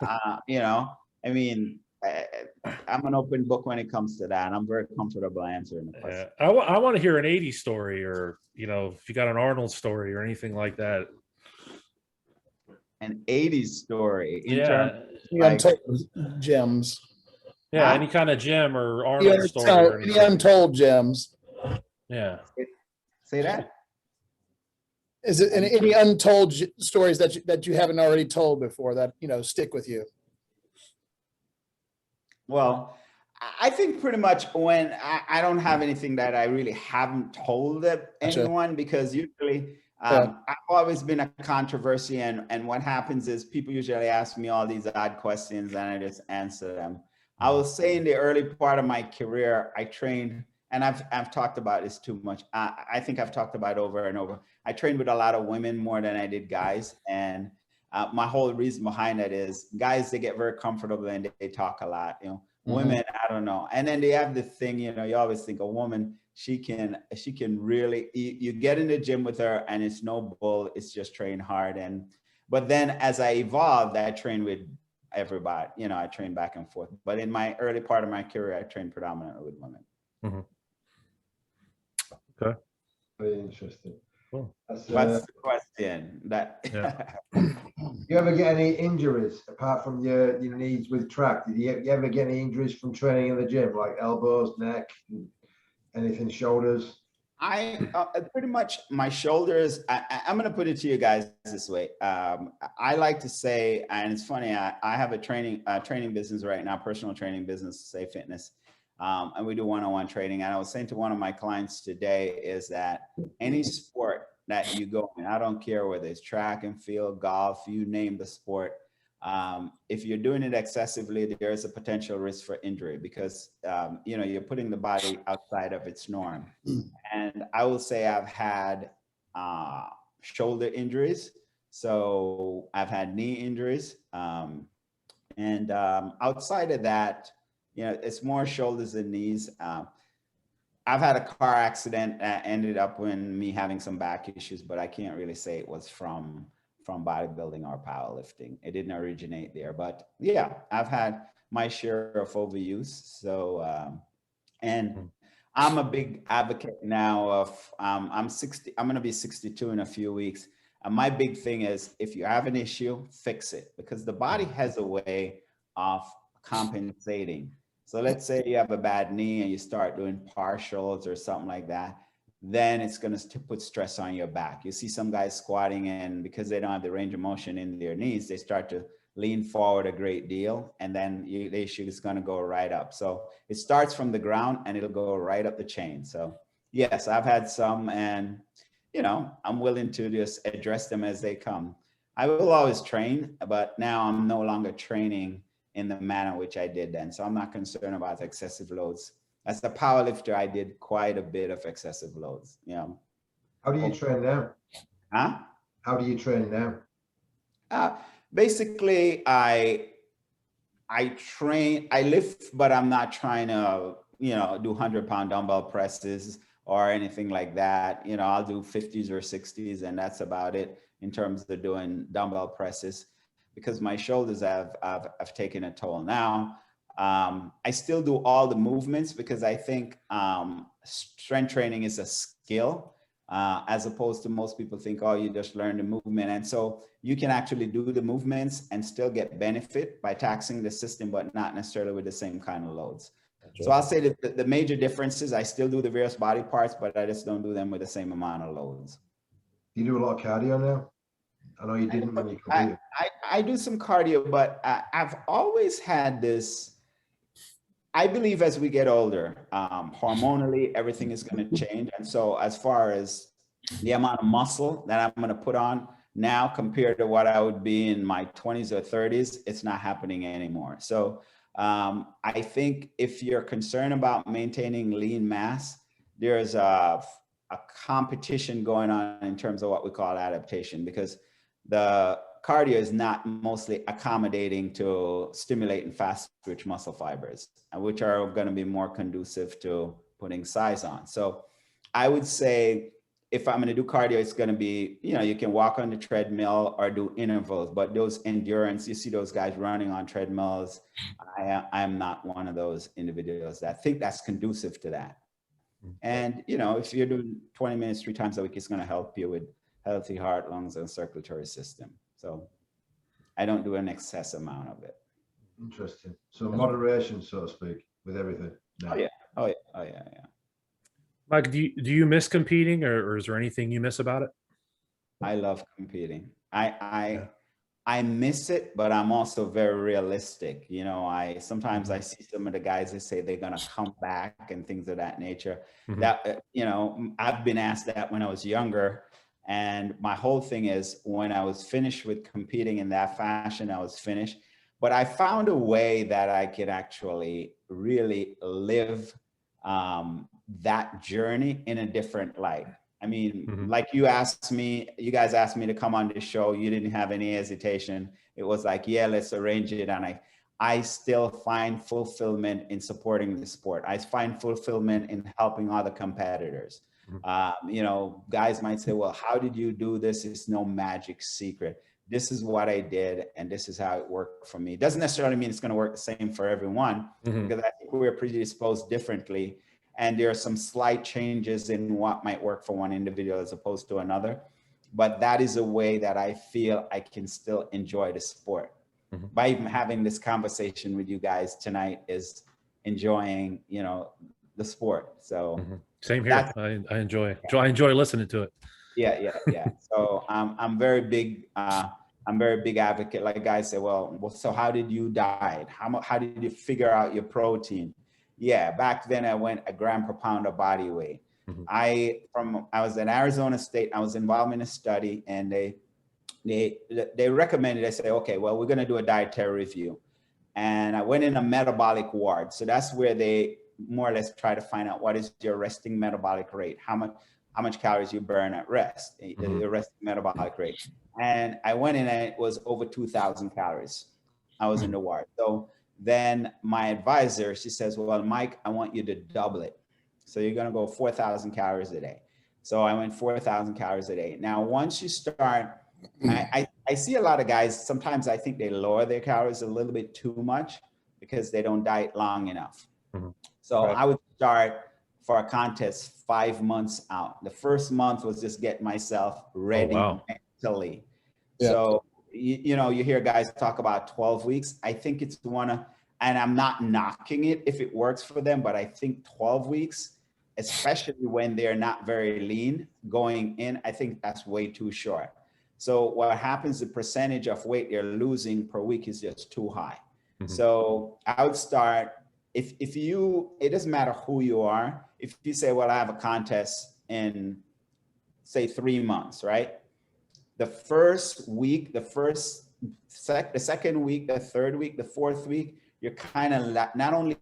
You know, I mean, I'm an open book when it comes to that. I'm very comfortable answering the question. I want to hear an 80s story, or, you know, if you got an Arnold story or anything like that. An 80s story. In Yeah. terms, Untold gems. Yeah, any kind of gem or Arnold story. Or Any untold gems. Yeah. say that. Is it any untold stories that you haven't already told before that, you know, stick with you? Well, I think pretty much when I don't have anything that I really haven't told anyone, because usually I've always been a controversy, and what happens is people usually ask me all these odd questions and I just answer them. I will say in the early part of my career, I trained, and I've talked about this too much. I think I've talked about it over and over. I trained with a lot of women more than I did guys. And my whole reason behind that is guys, they get very comfortable and they talk a lot, you know. Women, I don't know. And then they have the thing, you know, you always think a woman, she can really, you get in the gym with her and it's no bull, it's just train hard. But then as I evolved, I trained with everybody, you know, I trained back and forth. But in my early part of my career, I trained predominantly with women. Okay. Very interesting. Cool. What's the question? You ever get any injuries apart from your knees with track? Did you ever get any injuries from training in the gym, like elbows, neck, anything, shoulders? I pretty much my shoulders. I'm going to put it to you guys this way. I like to say, and it's funny. I have a training business right now, personal training business, Say Fitness, and we do one-on-one training. And I was saying to one of my clients today is that any sport that you go in, I don't care whether it's track and field, golf, you name the sport. If you're doing it excessively, there is a potential risk for injury because, you know, you're putting the body outside of its norm. And I will say I've had shoulder injuries. So I've had knee injuries. And outside of that, you know, it's more shoulders than knees. I've had a car accident that ended up in me having some back issues, but I can't really say it was from bodybuilding or powerlifting. It didn't originate there, but yeah, I've had my share of overuse. So, and I'm a big advocate now of, I'm going to be 62 in a few weeks. And my big thing is if you have an issue, fix it, because the body has a way of compensating. So let's say you have a bad knee and you start doing partials or something like that, then it's going to put stress on your back. You see some guys squatting, and because they don't have the range of motion in their knees, they start to lean forward a great deal, and then the issue is going to go right up. So it starts from the ground and it'll go right up the chain. So yes, I've had some, and you know, I'm willing to just address them as they come. I will always train, but now I'm no longer training in the manner which I did then. So I'm not concerned about excessive loads. As a power lifter, I did quite a bit of excessive loads. You know. How do you train now? Huh? How do you train now? Basically, I lift, but I'm not trying to, you know, do 100-pound dumbbell presses or anything like that. You know, I'll do 50s or 60s, and that's about it in terms of doing dumbbell presses, because my shoulders have taken a toll. Now, I still do all the movements because I think strength training is a skill, as opposed to most people think, oh, you just learn the movement. And so you can actually do the movements and still get benefit by taxing the system, but not necessarily with the same kind of loads. So I'll say that the major difference is I still do the various body parts, but I just don't do them with the same amount of loads. You do a lot of cardio now? I know you didn't when you competed. I do some cardio, but I've always had this, I believe as we get older, hormonally, everything is going to change. And so as far as the amount of muscle that I'm going to put on, now compared to what I would be in my 20s or 30s, it's not happening anymore. So I think if you're concerned about maintaining lean mass, there's a competition going on in terms of what we call adaptation, because the cardio is not mostly accommodating to stimulating fast twitch muscle fibers, which are going to be more conducive to putting size on. So I would say if I'm going to do cardio, it's going to be, you know, you can walk on the treadmill or do intervals, but those endurance, you see those guys running on treadmills. I'm not one of those individuals that think that's conducive to that. And, you know, if you're doing 20 minutes 3 times a week, it's going to help you with healthy heart, lungs, and circulatory system. So I don't do an excess amount of it. Interesting. So moderation, so to speak, with everything. Oh yeah. Oh yeah. Oh yeah. Yeah. Mike, do you miss competing, or is there anything you miss about it? I love competing. I miss it, but I'm also very realistic. You know, sometimes I see some of the guys that say they're gonna come back and things of that nature. That, you know, I've been asked that when I was younger, and my whole thing is when I was finished with competing in that fashion, I was finished. But I found a way that I could actually really live that journey in a different light. I mean, like you guys asked me to come on this show. You didn't have any hesitation. It was like, yeah, let's arrange it. And I still find fulfillment in supporting the sport. I find fulfillment in helping other competitors. You know, guys might say, well, how did you do this? It's no magic secret. This is what I did, and this is how it worked for me. It doesn't necessarily mean it's going to work the same for everyone, because I think we're predisposed differently. And there are some slight changes in what might work for one individual as opposed to another. But that is a way that I feel I can still enjoy the sport. By even having this conversation with you guys tonight is enjoying, you know, the sport. So same here. I enjoy listening to it. Yeah. So I'm very big. I'm very big advocate. Like guys say, well, so how did you diet? How did you figure out your protein? Yeah, back then I went a gram per pound of body weight. I was at Arizona State. I was involved in a study, and they recommended. They say, okay, well, we're going to do a dietary review, and I went in a metabolic ward. So that's where they more or less try to find out what is your resting metabolic rate, how much calories you burn at rest, your resting metabolic rate. And I went in, and it was over 2,000 calories. I was in the ward. So then my advisor, she says, well, Mike, I want you to double it. So you're going to go 4,000 calories a day. So I went 4,000 calories a day. Now, once you start, I see a lot of guys, sometimes I think they lower their calories a little bit too much because they don't diet long enough. So I would start for a contest 5 months out. The first month was just getting myself ready mentally. Yeah. So, you know, you hear guys talk about 12 weeks. I think it's and I'm not knocking it if it works for them, but I think 12 weeks, especially when they're not very lean going in, I think that's way too short. So what happens, the percentage of weight they're losing per week is just too high. So I would start, it doesn't matter who you are. If you say, well, I have a contest in say 3 months, right? The first week, the second week, the third week, the fourth week, you're kind of not only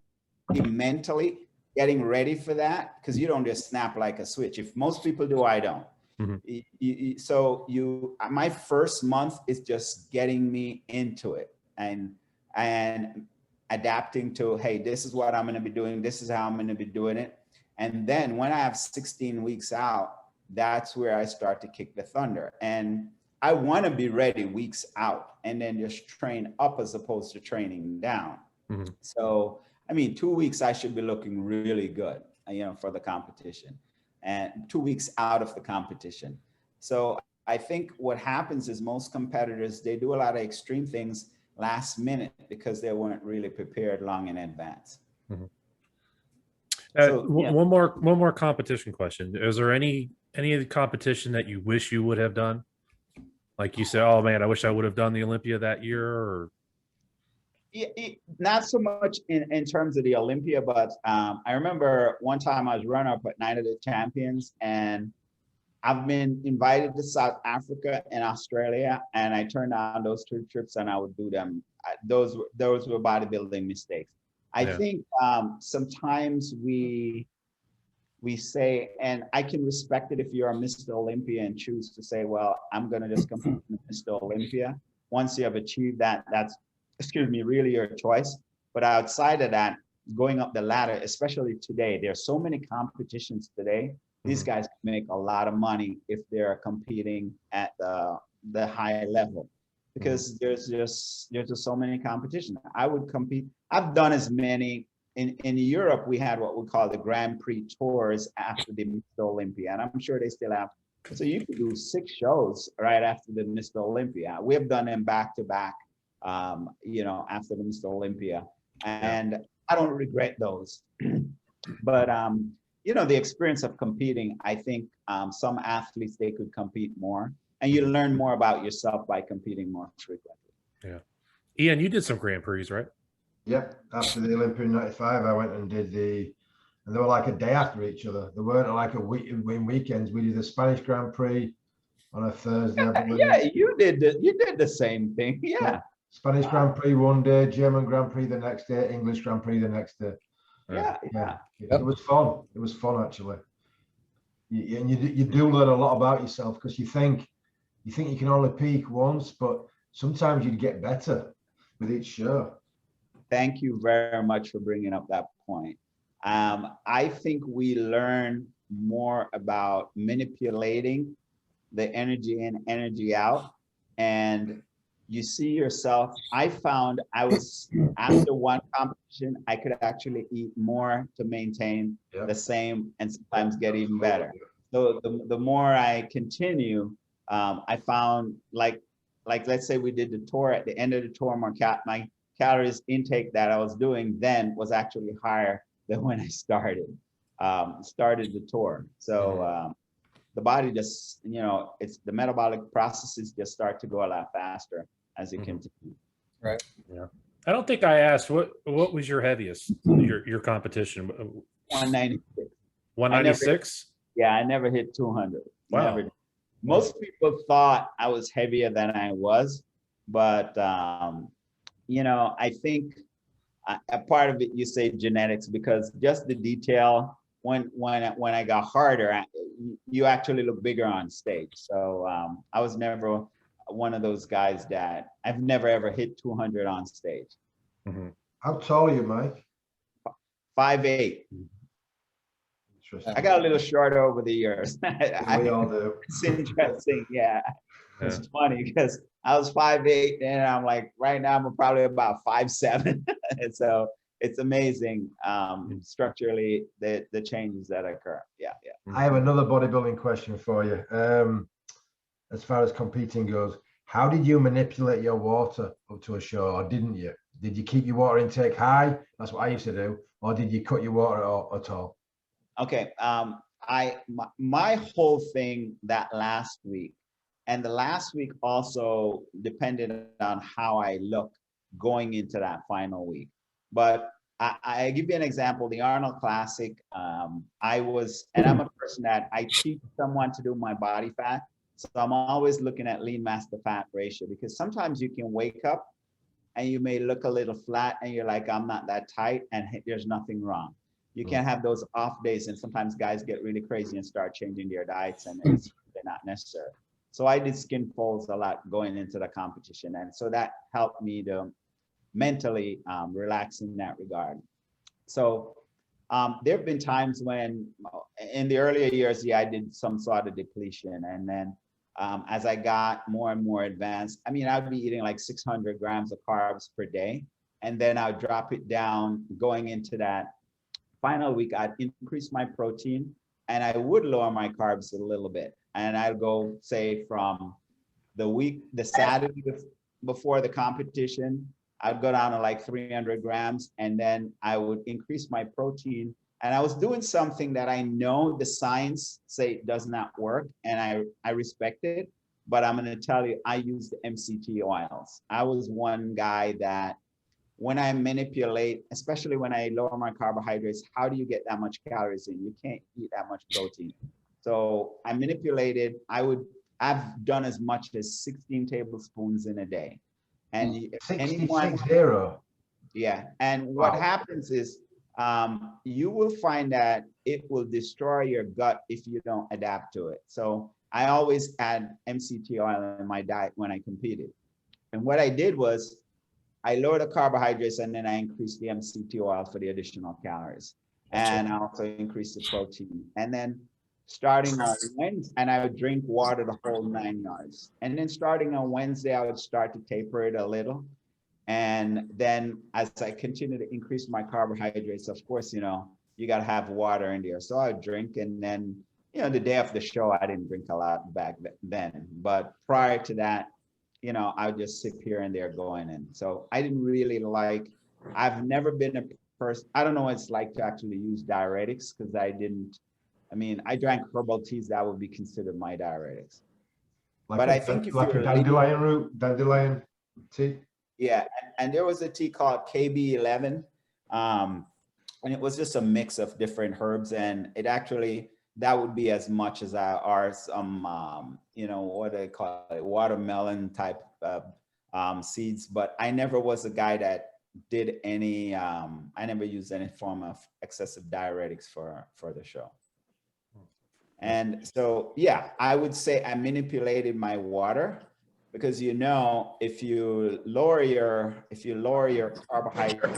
mentally getting ready for that, because you don't just snap like a switch. If most people do, I don't. So my first month is just getting me into it and adapting to, hey, this is what I'm going to be doing. This is how I'm going to be doing it. And then when I have 16 weeks out, that's where I start to kick the thunder. And I want to be ready weeks out and then just train up as opposed to training down. So, I mean, 2 weeks, I should be looking really good, you know, for the competition, and 2 weeks out of the competition. So I think what happens is most competitors, they do a lot of extreme things last minute because they weren't really prepared long in advance. One more competition question. Is there any of the competition that you wish you would have done? Like you said, oh man, I wish I would have done the Olympia that year, or not so much in terms of the Olympia, but I remember one time I was runner-up at Night of the Champions, and I've been invited to South Africa and Australia, and I turned down those 2 trips, and I would do them. Those were bodybuilding mistakes. I think sometimes we say, and I can respect it if you're a Mr. Olympia and choose to say, well, I'm going to just compete in Mr. Olympia. Once you have achieved that, that's, really your choice. But outside of that, going up the ladder, especially today, there's so many competitions today. These guys make a lot of money if they're competing at the high level, because there's just so many competitions. I would compete. I've done as many. In Europe, we had what we call the Grand Prix tours after the Mr. Olympia, and I'm sure they still have. So you could do 6 shows right after the Mr. Olympia. We have done them back to back, after the Mr. Olympia, and I don't regret those. But the experience of competing, I think some athletes, they could compete more, and you learn more about yourself by competing more frequently. Yeah. Ian, you did some Grand Prix, right? Yep. After the Olympia in '95, I went and did and they were like a day after each other. They weren't like a week in weekends. We did the Spanish Grand Prix on a Thursday. Yeah, you did the same thing. Yeah. Spanish Grand Prix one day, German Grand Prix the next day, English Grand Prix the next day. Yeah. It was fun. It was fun, actually. You do learn a lot about yourself, because you think you can only peak once, but sometimes you'd get better with each show. Thank you very much for bringing up that point. I think we learn more about manipulating the energy in, energy out, and you see yourself. I found I was, after one competition, I could actually eat more to maintain the same, and sometimes get even better. So the more I continue, I found like let's say we did the tour. At the end of the tour, my calories intake that I was doing then was actually higher than when I started the tour. So the body just, it's the metabolic processes just start to go a lot faster as you continue. Right. Yeah. I don't think I asked what was your heaviest, your competition? 196. 196? I never hit 200. Wow. Never. Most people thought I was heavier than I was, but I think a part of it, you say genetics, because just the detail, when I got harder, you actually look bigger on stage. So I was never one of those guys that I've never ever hit 200 on stage. How tall are you, Mike? 5'8". Interesting. I got a little shorter over the years. We all do. It's interesting. Yeah. It's funny because I was 5'8", and I'm like, right now I'm probably about 5'7". And so it's amazing structurally the changes that occur. Yeah. I have another bodybuilding question for you. As far as competing goes, how did you manipulate your water up to a show, or didn't you? Did you keep your water intake high? That's what I used to do. Or did you cut your water at all? Okay. My whole thing that last week, and the last week also depended on how I look going into that final week. But I give you an example, the Arnold Classic, and I'm a person that I teach someone to do my body fat. So I'm always looking at lean mass to fat ratio, because sometimes you can wake up and you may look a little flat and you're like, I'm not that tight, and there's nothing wrong. You can have those off days, and sometimes guys get really crazy and start changing their diets, and they're not necessary. So I did skin folds a lot going into the competition, and so that helped me to mentally relax in that regard. So there have been times when, in the earlier years, I did some sort of depletion, and then as I got more and more advanced, I'd be eating like 600 grams of carbs per day, and then I'd drop it down. Going into that final week, I'd increase my protein, and I would lower my carbs a little bit. And I'd go, say, from the Saturday before the competition, I'd go down to like 300 grams, and then I would increase my protein. And I was doing something that I know the science say does not work, and I respect it, but I'm gonna tell you, I use the Mct oils. I was one guy that when I manipulate, especially when I lower my carbohydrates, how do you get that much calories in? You can't eat that much protein. So I manipulated, I've done as much as 16 tablespoons in a day. And if 66 yeah. And what Wow. happens is you will find that it will destroy your gut if you don't adapt to it. So I always add MCT oil in my diet when I competed. And what I did was I lowered the carbohydrates and then I increased the MCT oil for the additional calories. And I also increased the protein. And then starting on Wednesday, and I would drink water the whole 9 yards. And then starting on Wednesday, I would start to taper it a little. And then as I continue to increase my carbohydrates, of course, you know, you got to have water in there. So I would drink. And then, you know, the day of the show, I didn't drink a lot back then. But prior to that, you know, I would just sip here and there going in. So I didn't really like, I've never been a person, I don't know what it's like to actually use diuretics because I drank herbal teas that would be considered my diuretics. But I think if like a you're dandelion root, dandelion tea. yeah, and there was a tea called KB11, and it was just a mix of different herbs, and it actually that would be as much as some you know what they call it, watermelon type seeds. But I never was a guy that did any. I never used any form of excessive diuretics for the show. And so, yeah, I would say I manipulated my water because, you know, if you lower your carbohydrate,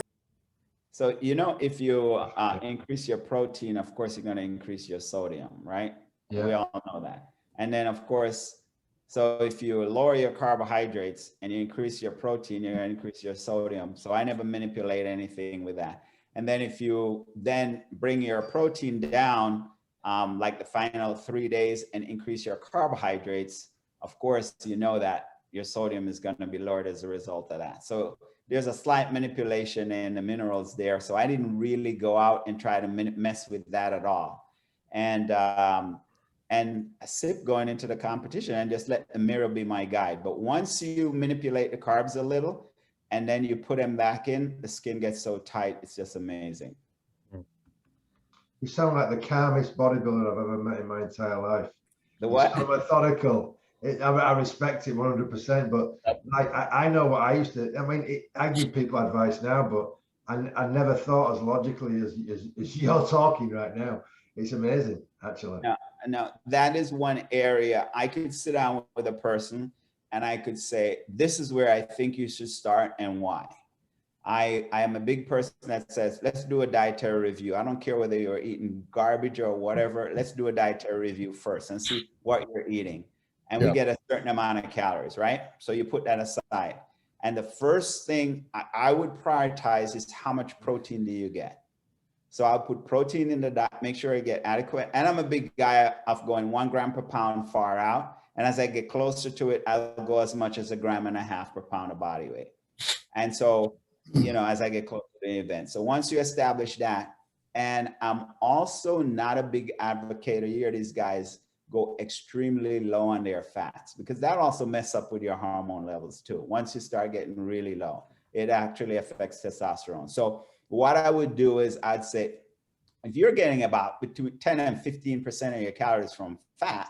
so, you know, if you increase your protein, of course, you're going to increase your sodium, right? Yeah. We all know that. And then, of course, so if you lower your carbohydrates and you increase your protein, you're going to increase your sodium. So I never manipulate anything with that. And then if you then bring your protein down, like the final 3 days and increase your carbohydrates, of course, you know that your sodium is going to be lowered as a result of that. So there's a slight manipulation in the minerals there. So I didn't really go out and try to mess with that at all. And sip going into the competition and just let the mirror be my guide. But once you manipulate the carbs a little and then you put them back in, the skin gets so tight, it's just amazing. You sound like the calmest bodybuilder I've ever met in my entire life. The what? So methodical. I respect it 100%, but like I know what I used to. I mean, I give people advice now, but I never thought as logically as you're talking right now. It's amazing, actually. No, that is one area I could sit down with a person and I could say, this is where I think you should start and why. I am a big person that says, let's do a dietary review. I don't care whether you're eating garbage or whatever. Let's do a dietary review first and see what you're eating. And we get a certain amount of calories, right? So you put that aside. And the first thing I would prioritize is how much protein do you get? So I'll put protein in the diet, make sure I get adequate. And I'm a big guy of going 1 gram per pound far out. And as I get closer to it, I'll go as much as 1.5 grams per pound of body weight. And so, you know, as I get closer to the event. So once you establish that, and I'm also not a big advocate, you hear these guys go extremely low on their fats, because that also messes up with your hormone levels too. Once you start getting really low, it actually affects testosterone. So what I would do is I'd say, if you're getting about between 10 and 15% of your calories from fat,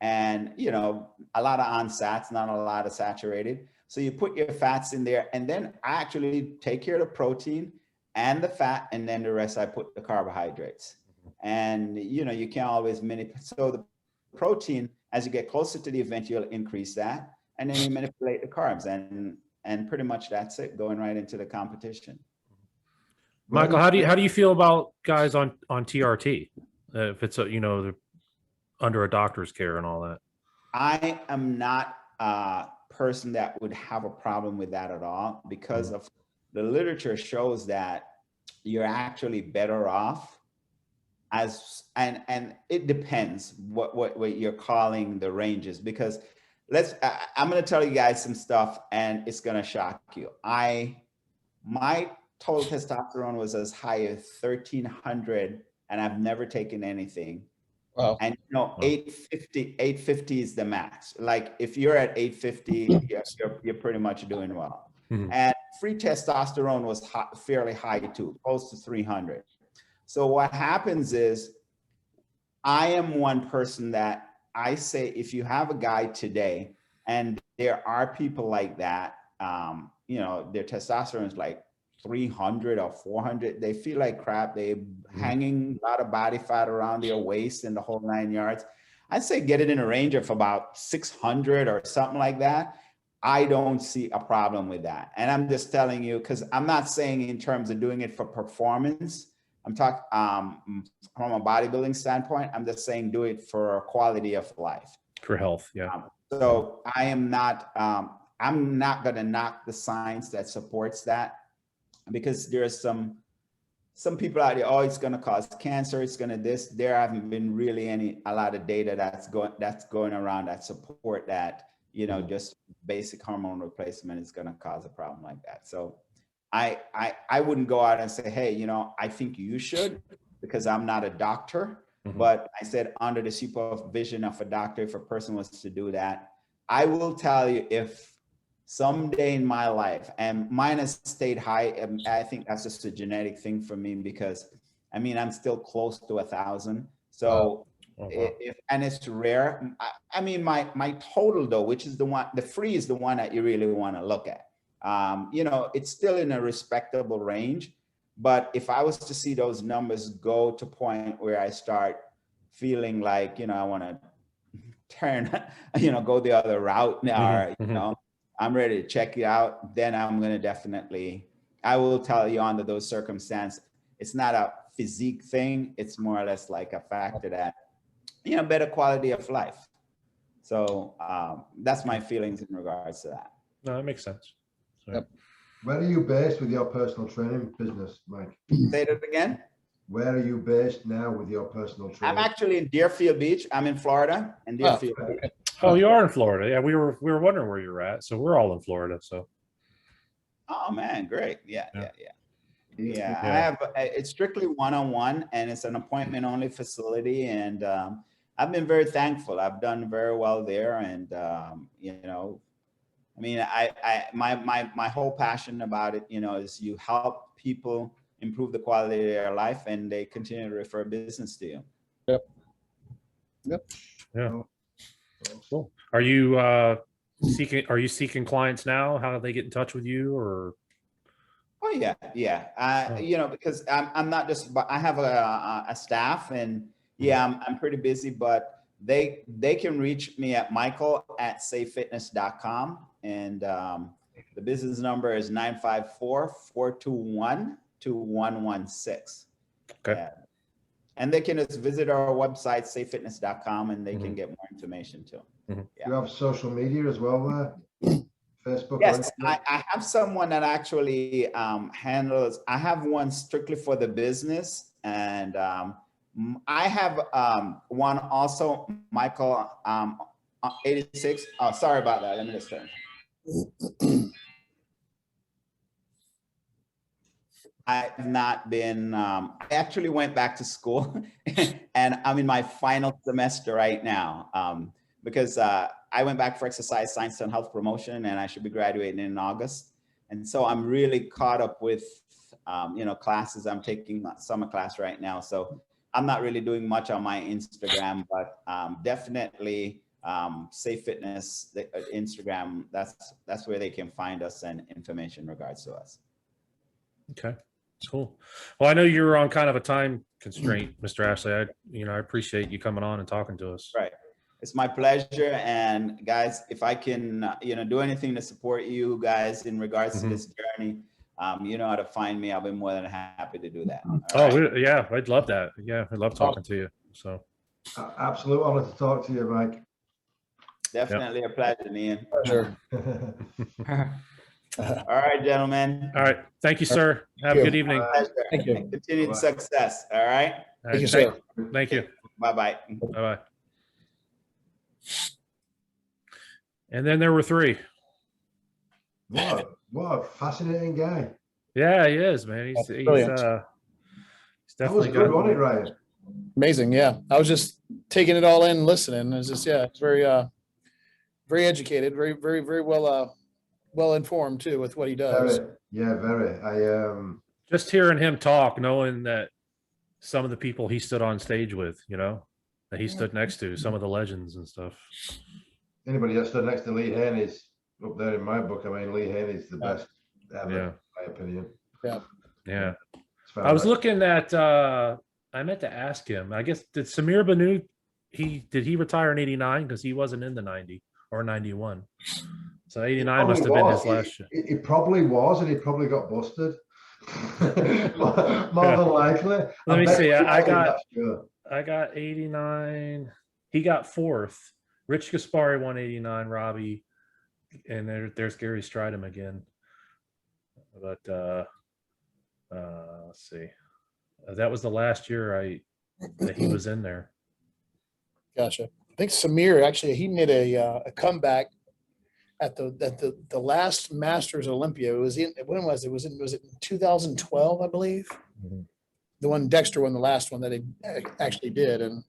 and, you know, a lot of unsats, not a lot of saturated. So you put your fats in there, and then I actually take care of the protein and the fat, and then the rest I put the carbohydrates. And, you know, you can't always manipulate. So the protein, as you get closer to the event, you'll increase that, and then you manipulate the carbs, and pretty much that's it, going right into the competition. Michael, how do you feel about guys on TRT? If it's you know, under a doctor's care and all that. I am not a person that would have a problem with that at all, because of the literature shows that you're actually better off and it depends what you're calling the ranges, because I'm going to tell you guys some stuff and it's going to shock you. My total testosterone was as high as 1300 and I've never taken anything. Wow. And you know, 850 is the max. Like if you're at 850, you're pretty much doing well. Mm-hmm. And free testosterone was fairly high too, close to 300. So what happens is I am one person that I say, if you have a guy today, and there are people like that, you know, their testosterone is like 300 or 400, they feel like crap, they hanging a lot of body fat around their waist and the whole 9 yards. I'd say get it in a range of about 600 or something like that. I don't see a problem with that. And I'm just telling you, because I'm not saying in terms of doing it for performance. I'm talking from a bodybuilding standpoint. I'm just saying do it for quality of life. For health, yeah. So I am not, I'm not going to knock the science that supports that, because there's some people out there, oh, it's going to cause cancer, it's going to this. There haven't been really a lot of data that's going around that support that, you know, just basic hormone replacement is going to cause a problem like that. So I wouldn't go out and say, hey, you know, I think you should, because I'm not a doctor. But I said, under the supervision of a doctor, if a person was to do that, I will tell you, if someday in my life, and mine has stayed high, and I think that's just a genetic thing for me, because I mean, I'm still close to 1,000. So and it's rare. I mean, my total though, which is the one, the free is the one that you really want to look at. You know, it's still in a respectable range. But if I was to see those numbers go to point where I start feeling like, you know, I want to turn, you know, go the other route now, or, you know, I'm ready to check it out, then I'm going to definitely, I will tell you under those circumstances, it's not a physique thing. It's more or less like a factor that, you know, better quality of life. So that's my feelings in regards to that. No, that makes sense. So, Yep. Where are you based with your personal training business, Mike? Say that again. Where are you based now with your personal training? I'm actually in Deerfield Beach. I'm in Florida, in Deerfield Beach. oh, you are in Florida. Yeah, we were wondering where you're at. So we're all in Florida. So. Oh man, great. Yeah. Yeah. I have, it's strictly one-on-one, and it's an appointment only facility. And I've been very thankful. I've done very well there. And, you know, I mean, my whole passion about it, you know, is you help people improve the quality of their life, and they continue to refer business to you. Yep. Yeah. Cool. Are you seeking clients now? How do they get in touch with you? Or Oh yeah. You know, because I'm not just, but I have a staff, and yeah, I'm pretty busy, but they can reach me at michael@safefitness.com, and the business number is 954-421-2116. okay. And they can just visit our website, safefitness.com, and they can get more information too. You have social media as well there? Facebook? Yes, I have someone that actually handles, I have one strictly for the business, and I have one also, Michael 86. Oh, sorry about that. Let me just turn. I have not been, I actually went back to school and I'm in my final semester right now, because I went back for exercise science and health promotion, and I should be graduating in August. And so I'm really caught up with, you know, classes. I'm taking summer class right now. So I'm not really doing much on my Instagram, but definitely Safe Fitness, the Instagram, that's where they can find us and information in regards to us. Okay. Cool. Well, I know you're on kind of a time constraint, Mr. Ashley. I appreciate you coming on and talking to us. Right. It's my pleasure. And guys, if I can, you know, do anything to support you guys in regards to this journey, you know how to find me. I'll be more than happy to do that. Yeah, I'd love that. Yeah, I love talking to you. So absolute honor to talk to you, Mike. Definitely a pleasure, Ian. Pleasure. All right, gentlemen. all right. Thank you, sir. Have a good evening. Pleasure. Thank you. And continued success. All right. All Thank right, you, sir. Thank you. Bye-bye. Bye-bye. And then there were three. What a fascinating guy. Yeah, he is, man. He's Brilliant. he's That was definitely good, got wasn't it, Ryan? Amazing. Yeah. I was just taking it all in, listening. It's just, yeah, it's very educated, very well informed too with what he does. Very. just hearing him talk, knowing that some of the people he stood on stage with, you know, that he stood next to, some of the legends and stuff. Anybody that stood next to Lee Haney's up there in my book. I mean, Lee Haney's the best ever, Yeah. in my opinion. Yeah. It's I was looking at, I meant to ask him, I guess, did Samir Banu, did he retire in 89? Because he wasn't in the 90 or 91. So 89 must have been his last year. It probably was, and he probably got busted. More than likely. Let me see. I got 89. He got 4th. Rich Gaspari won 89, Robbie. And there's Gary Stridham again. But let's see. That was the last year that he was in there. Gotcha. I think Samir actually he made a comeback at the last Masters Olympia. It was when was it? Was it in 2012, I believe? Mm-hmm. The one Dexter won, the last one that he actually did, and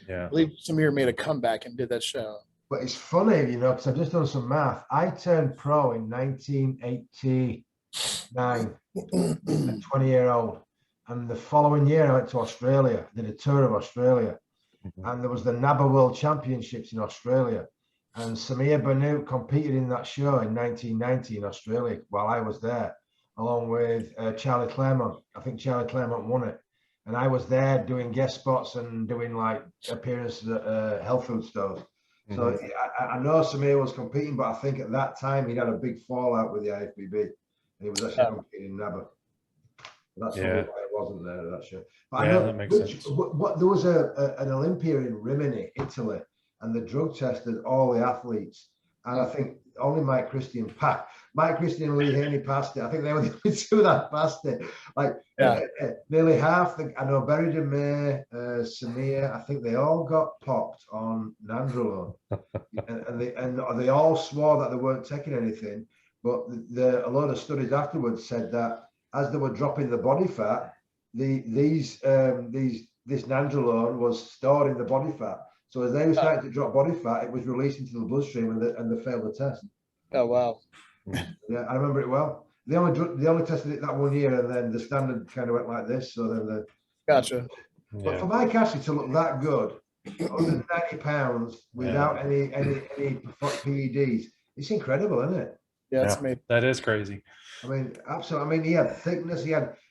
Yeah. I believe Samir made a comeback and did that show. But it's funny, you know, because I've just done some math. I turned pro in 1989, a 20-year-old. And the following year, I went to Australia, did a tour of Australia. Mm-hmm. And there was the NABA World Championships in Australia. And Samir Banu competed in that show in 1990 in Australia while I was there, along with Charlie Claremont. I think Charlie Claremont won it. And I was there doing guest spots and doing like appearances at health food stores. So I know Samir was competing, but I think at that time he'd had a big fallout with the IFBB. And he was actually competing in NABA. That's why I wasn't there at that show. But I know that makes sense. There was an Olympia in Rimini, Italy, and the drug tested all the athletes. And I think only Mike Christian and Lee Haney passed it. I think they were the only two that passed it. Like nearly half. I know Barry DeMay, Samir. I think they all got popped on nandrolone, and they all swore that they weren't taking anything. But a lot of studies afterwards said that as they were dropping the body fat, this nandrolone was stored in the body fat. So as they were starting to drop body fat, it was released into the bloodstream, and they failed the test. Oh wow! Yeah, I remember it well. They only tested it that one year, and then the standard kind of went like this. So then Gotcha. But for Mike Ashley to look that good, 190 pounds without any PEDs, it's incredible, isn't it? Yeah, it's amazing. That is crazy. I mean, absolutely. I mean, he had thickness.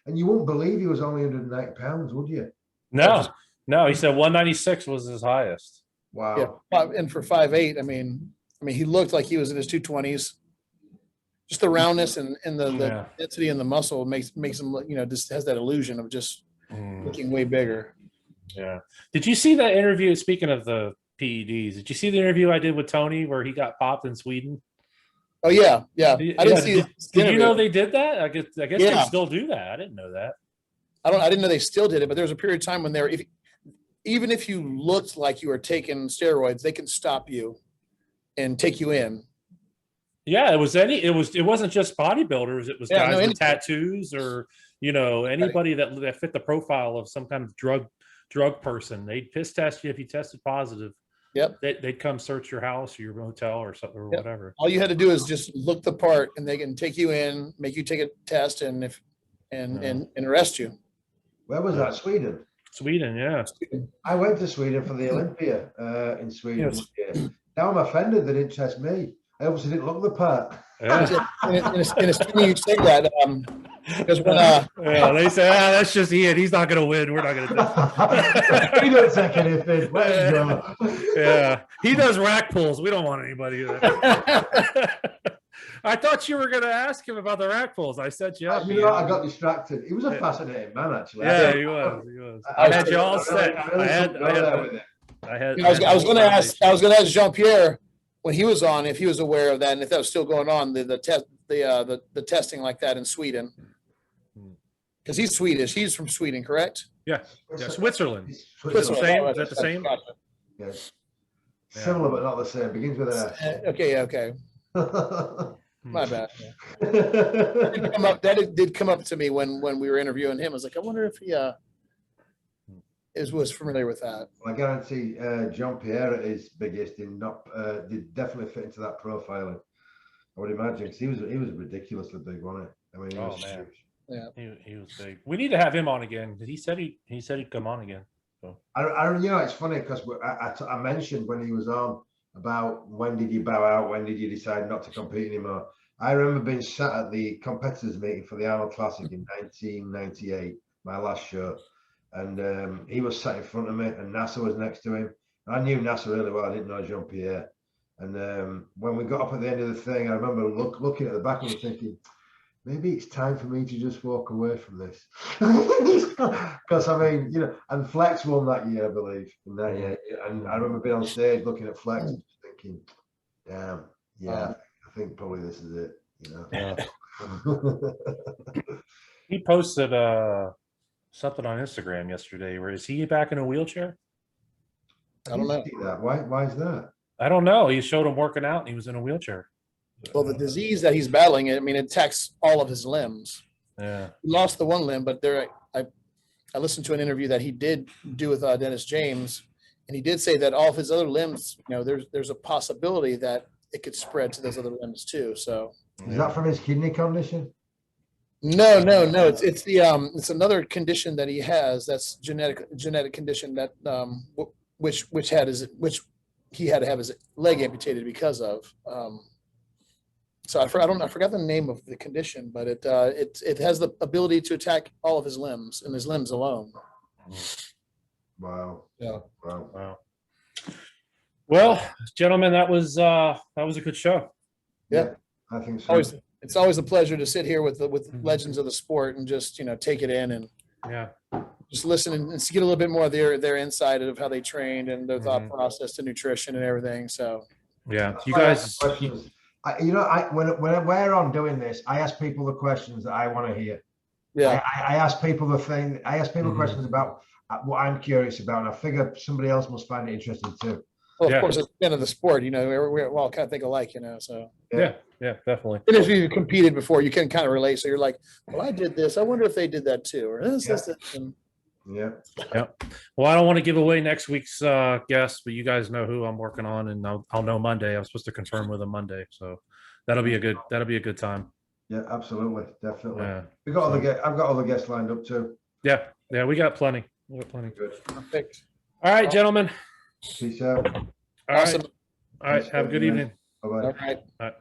And you wouldn't believe he was only 190 pounds, would you? No, he said 196 was his highest. Wow. Yeah, and for 5'8", I mean, he looked like he was in his 220s. Just the roundness and the density and the muscle makes him look, just has that illusion of just looking way bigger. Yeah. Did you see that interview? Speaking of the PEDs, did you see the interview I did with Tony where he got popped in Sweden? Oh yeah. I didn't see. Did you know they did that? I guess they still do that. I didn't know that. I didn't know they still did it, but there was a period of time when even if you looked like you were taking steroids, they can stop you and take you in. Yeah, it wasn't just bodybuilders. It was guys with tattoos or anybody that fit the profile of some kind of drug person. They'd piss test you if you tested positive. Yep. They'd come search your house or your motel or something or whatever. All you had to do is just look the part, and they can take you in, make you take a test, and arrest you. Where was that? Sweden. Sweden, yeah. I went to Sweden for the Olympia in Sweden. Yes. Now I'm offended they didn't test me. I obviously didn't look the part. Yeah. And it's funny you say that because when they say that's just Ian. He's not going to win. We're not going to. He don't take anything. Yeah, he does rack pulls. We don't want anybody. I thought you were going to ask him about the rack pulls. I set you up. I got distracted. He was a fascinating man, actually. Yeah, he was. I had you all set. I was going to ask Jean-Pierre when he was on if he was aware of that and if that was still going on the testing like that in Sweden, because he's Swedish. He's from Sweden, correct? Yeah, Switzerland. Switzerland. Is that the same? Yes. Similar but not the same. Begins with an S. Okay. My bad. That did come up to me when we were interviewing him. I was like, I wonder if he was familiar with that. Well, I guarantee Jean-Pierre at his biggest did definitely fit into that profiling. I would imagine, because he was ridiculously big, wasn't he? I mean, he was huge. Yeah, he was big. We need to have him on again because he said he'd come on again. It's funny because I mentioned when he was on about when did you bow out, when did you decide not to compete anymore. I remember being sat at the competitors meeting for the Arnold Classic in 1998, my last show, and he was sat in front of me, and NASA was next to him. I knew NASA really well. I didn't know Jean-Pierre. And when we got up at the end of the thing, I remember looking at the back and thinking, maybe it's time for me to just walk away from this. Because I mean, and Flex won that year, I believe, in that year. And I remember being on stage looking at Flex and thinking, damn, yeah, I think probably this is it, Yeah. He posted something on Instagram yesterday. Where is he back in a wheelchair? I don't know. See that. Why is that? I don't know. He showed him working out and he was in a wheelchair. Well, the disease that he's battling, I mean, it attacks all of his limbs. Yeah. He lost the one limb, but I listened to an interview that he did do with Dennis James, and he did say that all of his other limbs, there's a possibility that it could spread to those other limbs too. So Is that from his kidney condition? no. It's another condition that he has. That's genetic condition that which he had to have his leg amputated because of. So I forgot the name of the condition, but it has the ability to attack all of his limbs and his limbs alone. Wow. Yeah. Wow. Well, gentlemen, that was a good show. Yeah. I think so. It's always a pleasure to sit here with legends of the sport and just take it in and just listen and get a little bit more of their insight of how they trained and their thought process to nutrition and everything. So yeah, you guys. When we're on doing this, I ask people the questions that I want to hear. Yeah, I ask people questions about what I'm curious about, and I figure somebody else must find it interesting too. well, of course, it's the end of the sport. We all kind of think alike. So Yeah, definitely. and if you competed before, you can kind of relate. So you're like, well, I did this. I wonder if they did that too, or this. And Yeah. Well, I don't want to give away next week's guest, but you guys know who I'm working on, and I'll know Monday. I'm supposed to confirm with him Monday, so that'll be a good time. Yeah, absolutely, definitely. Yeah. I've got other guests lined up too. Yeah, we got plenty. Good. perfect. All right, gentlemen. Peace out. All right. Awesome. All right. Have a good evening. Bye bye. All right. All right.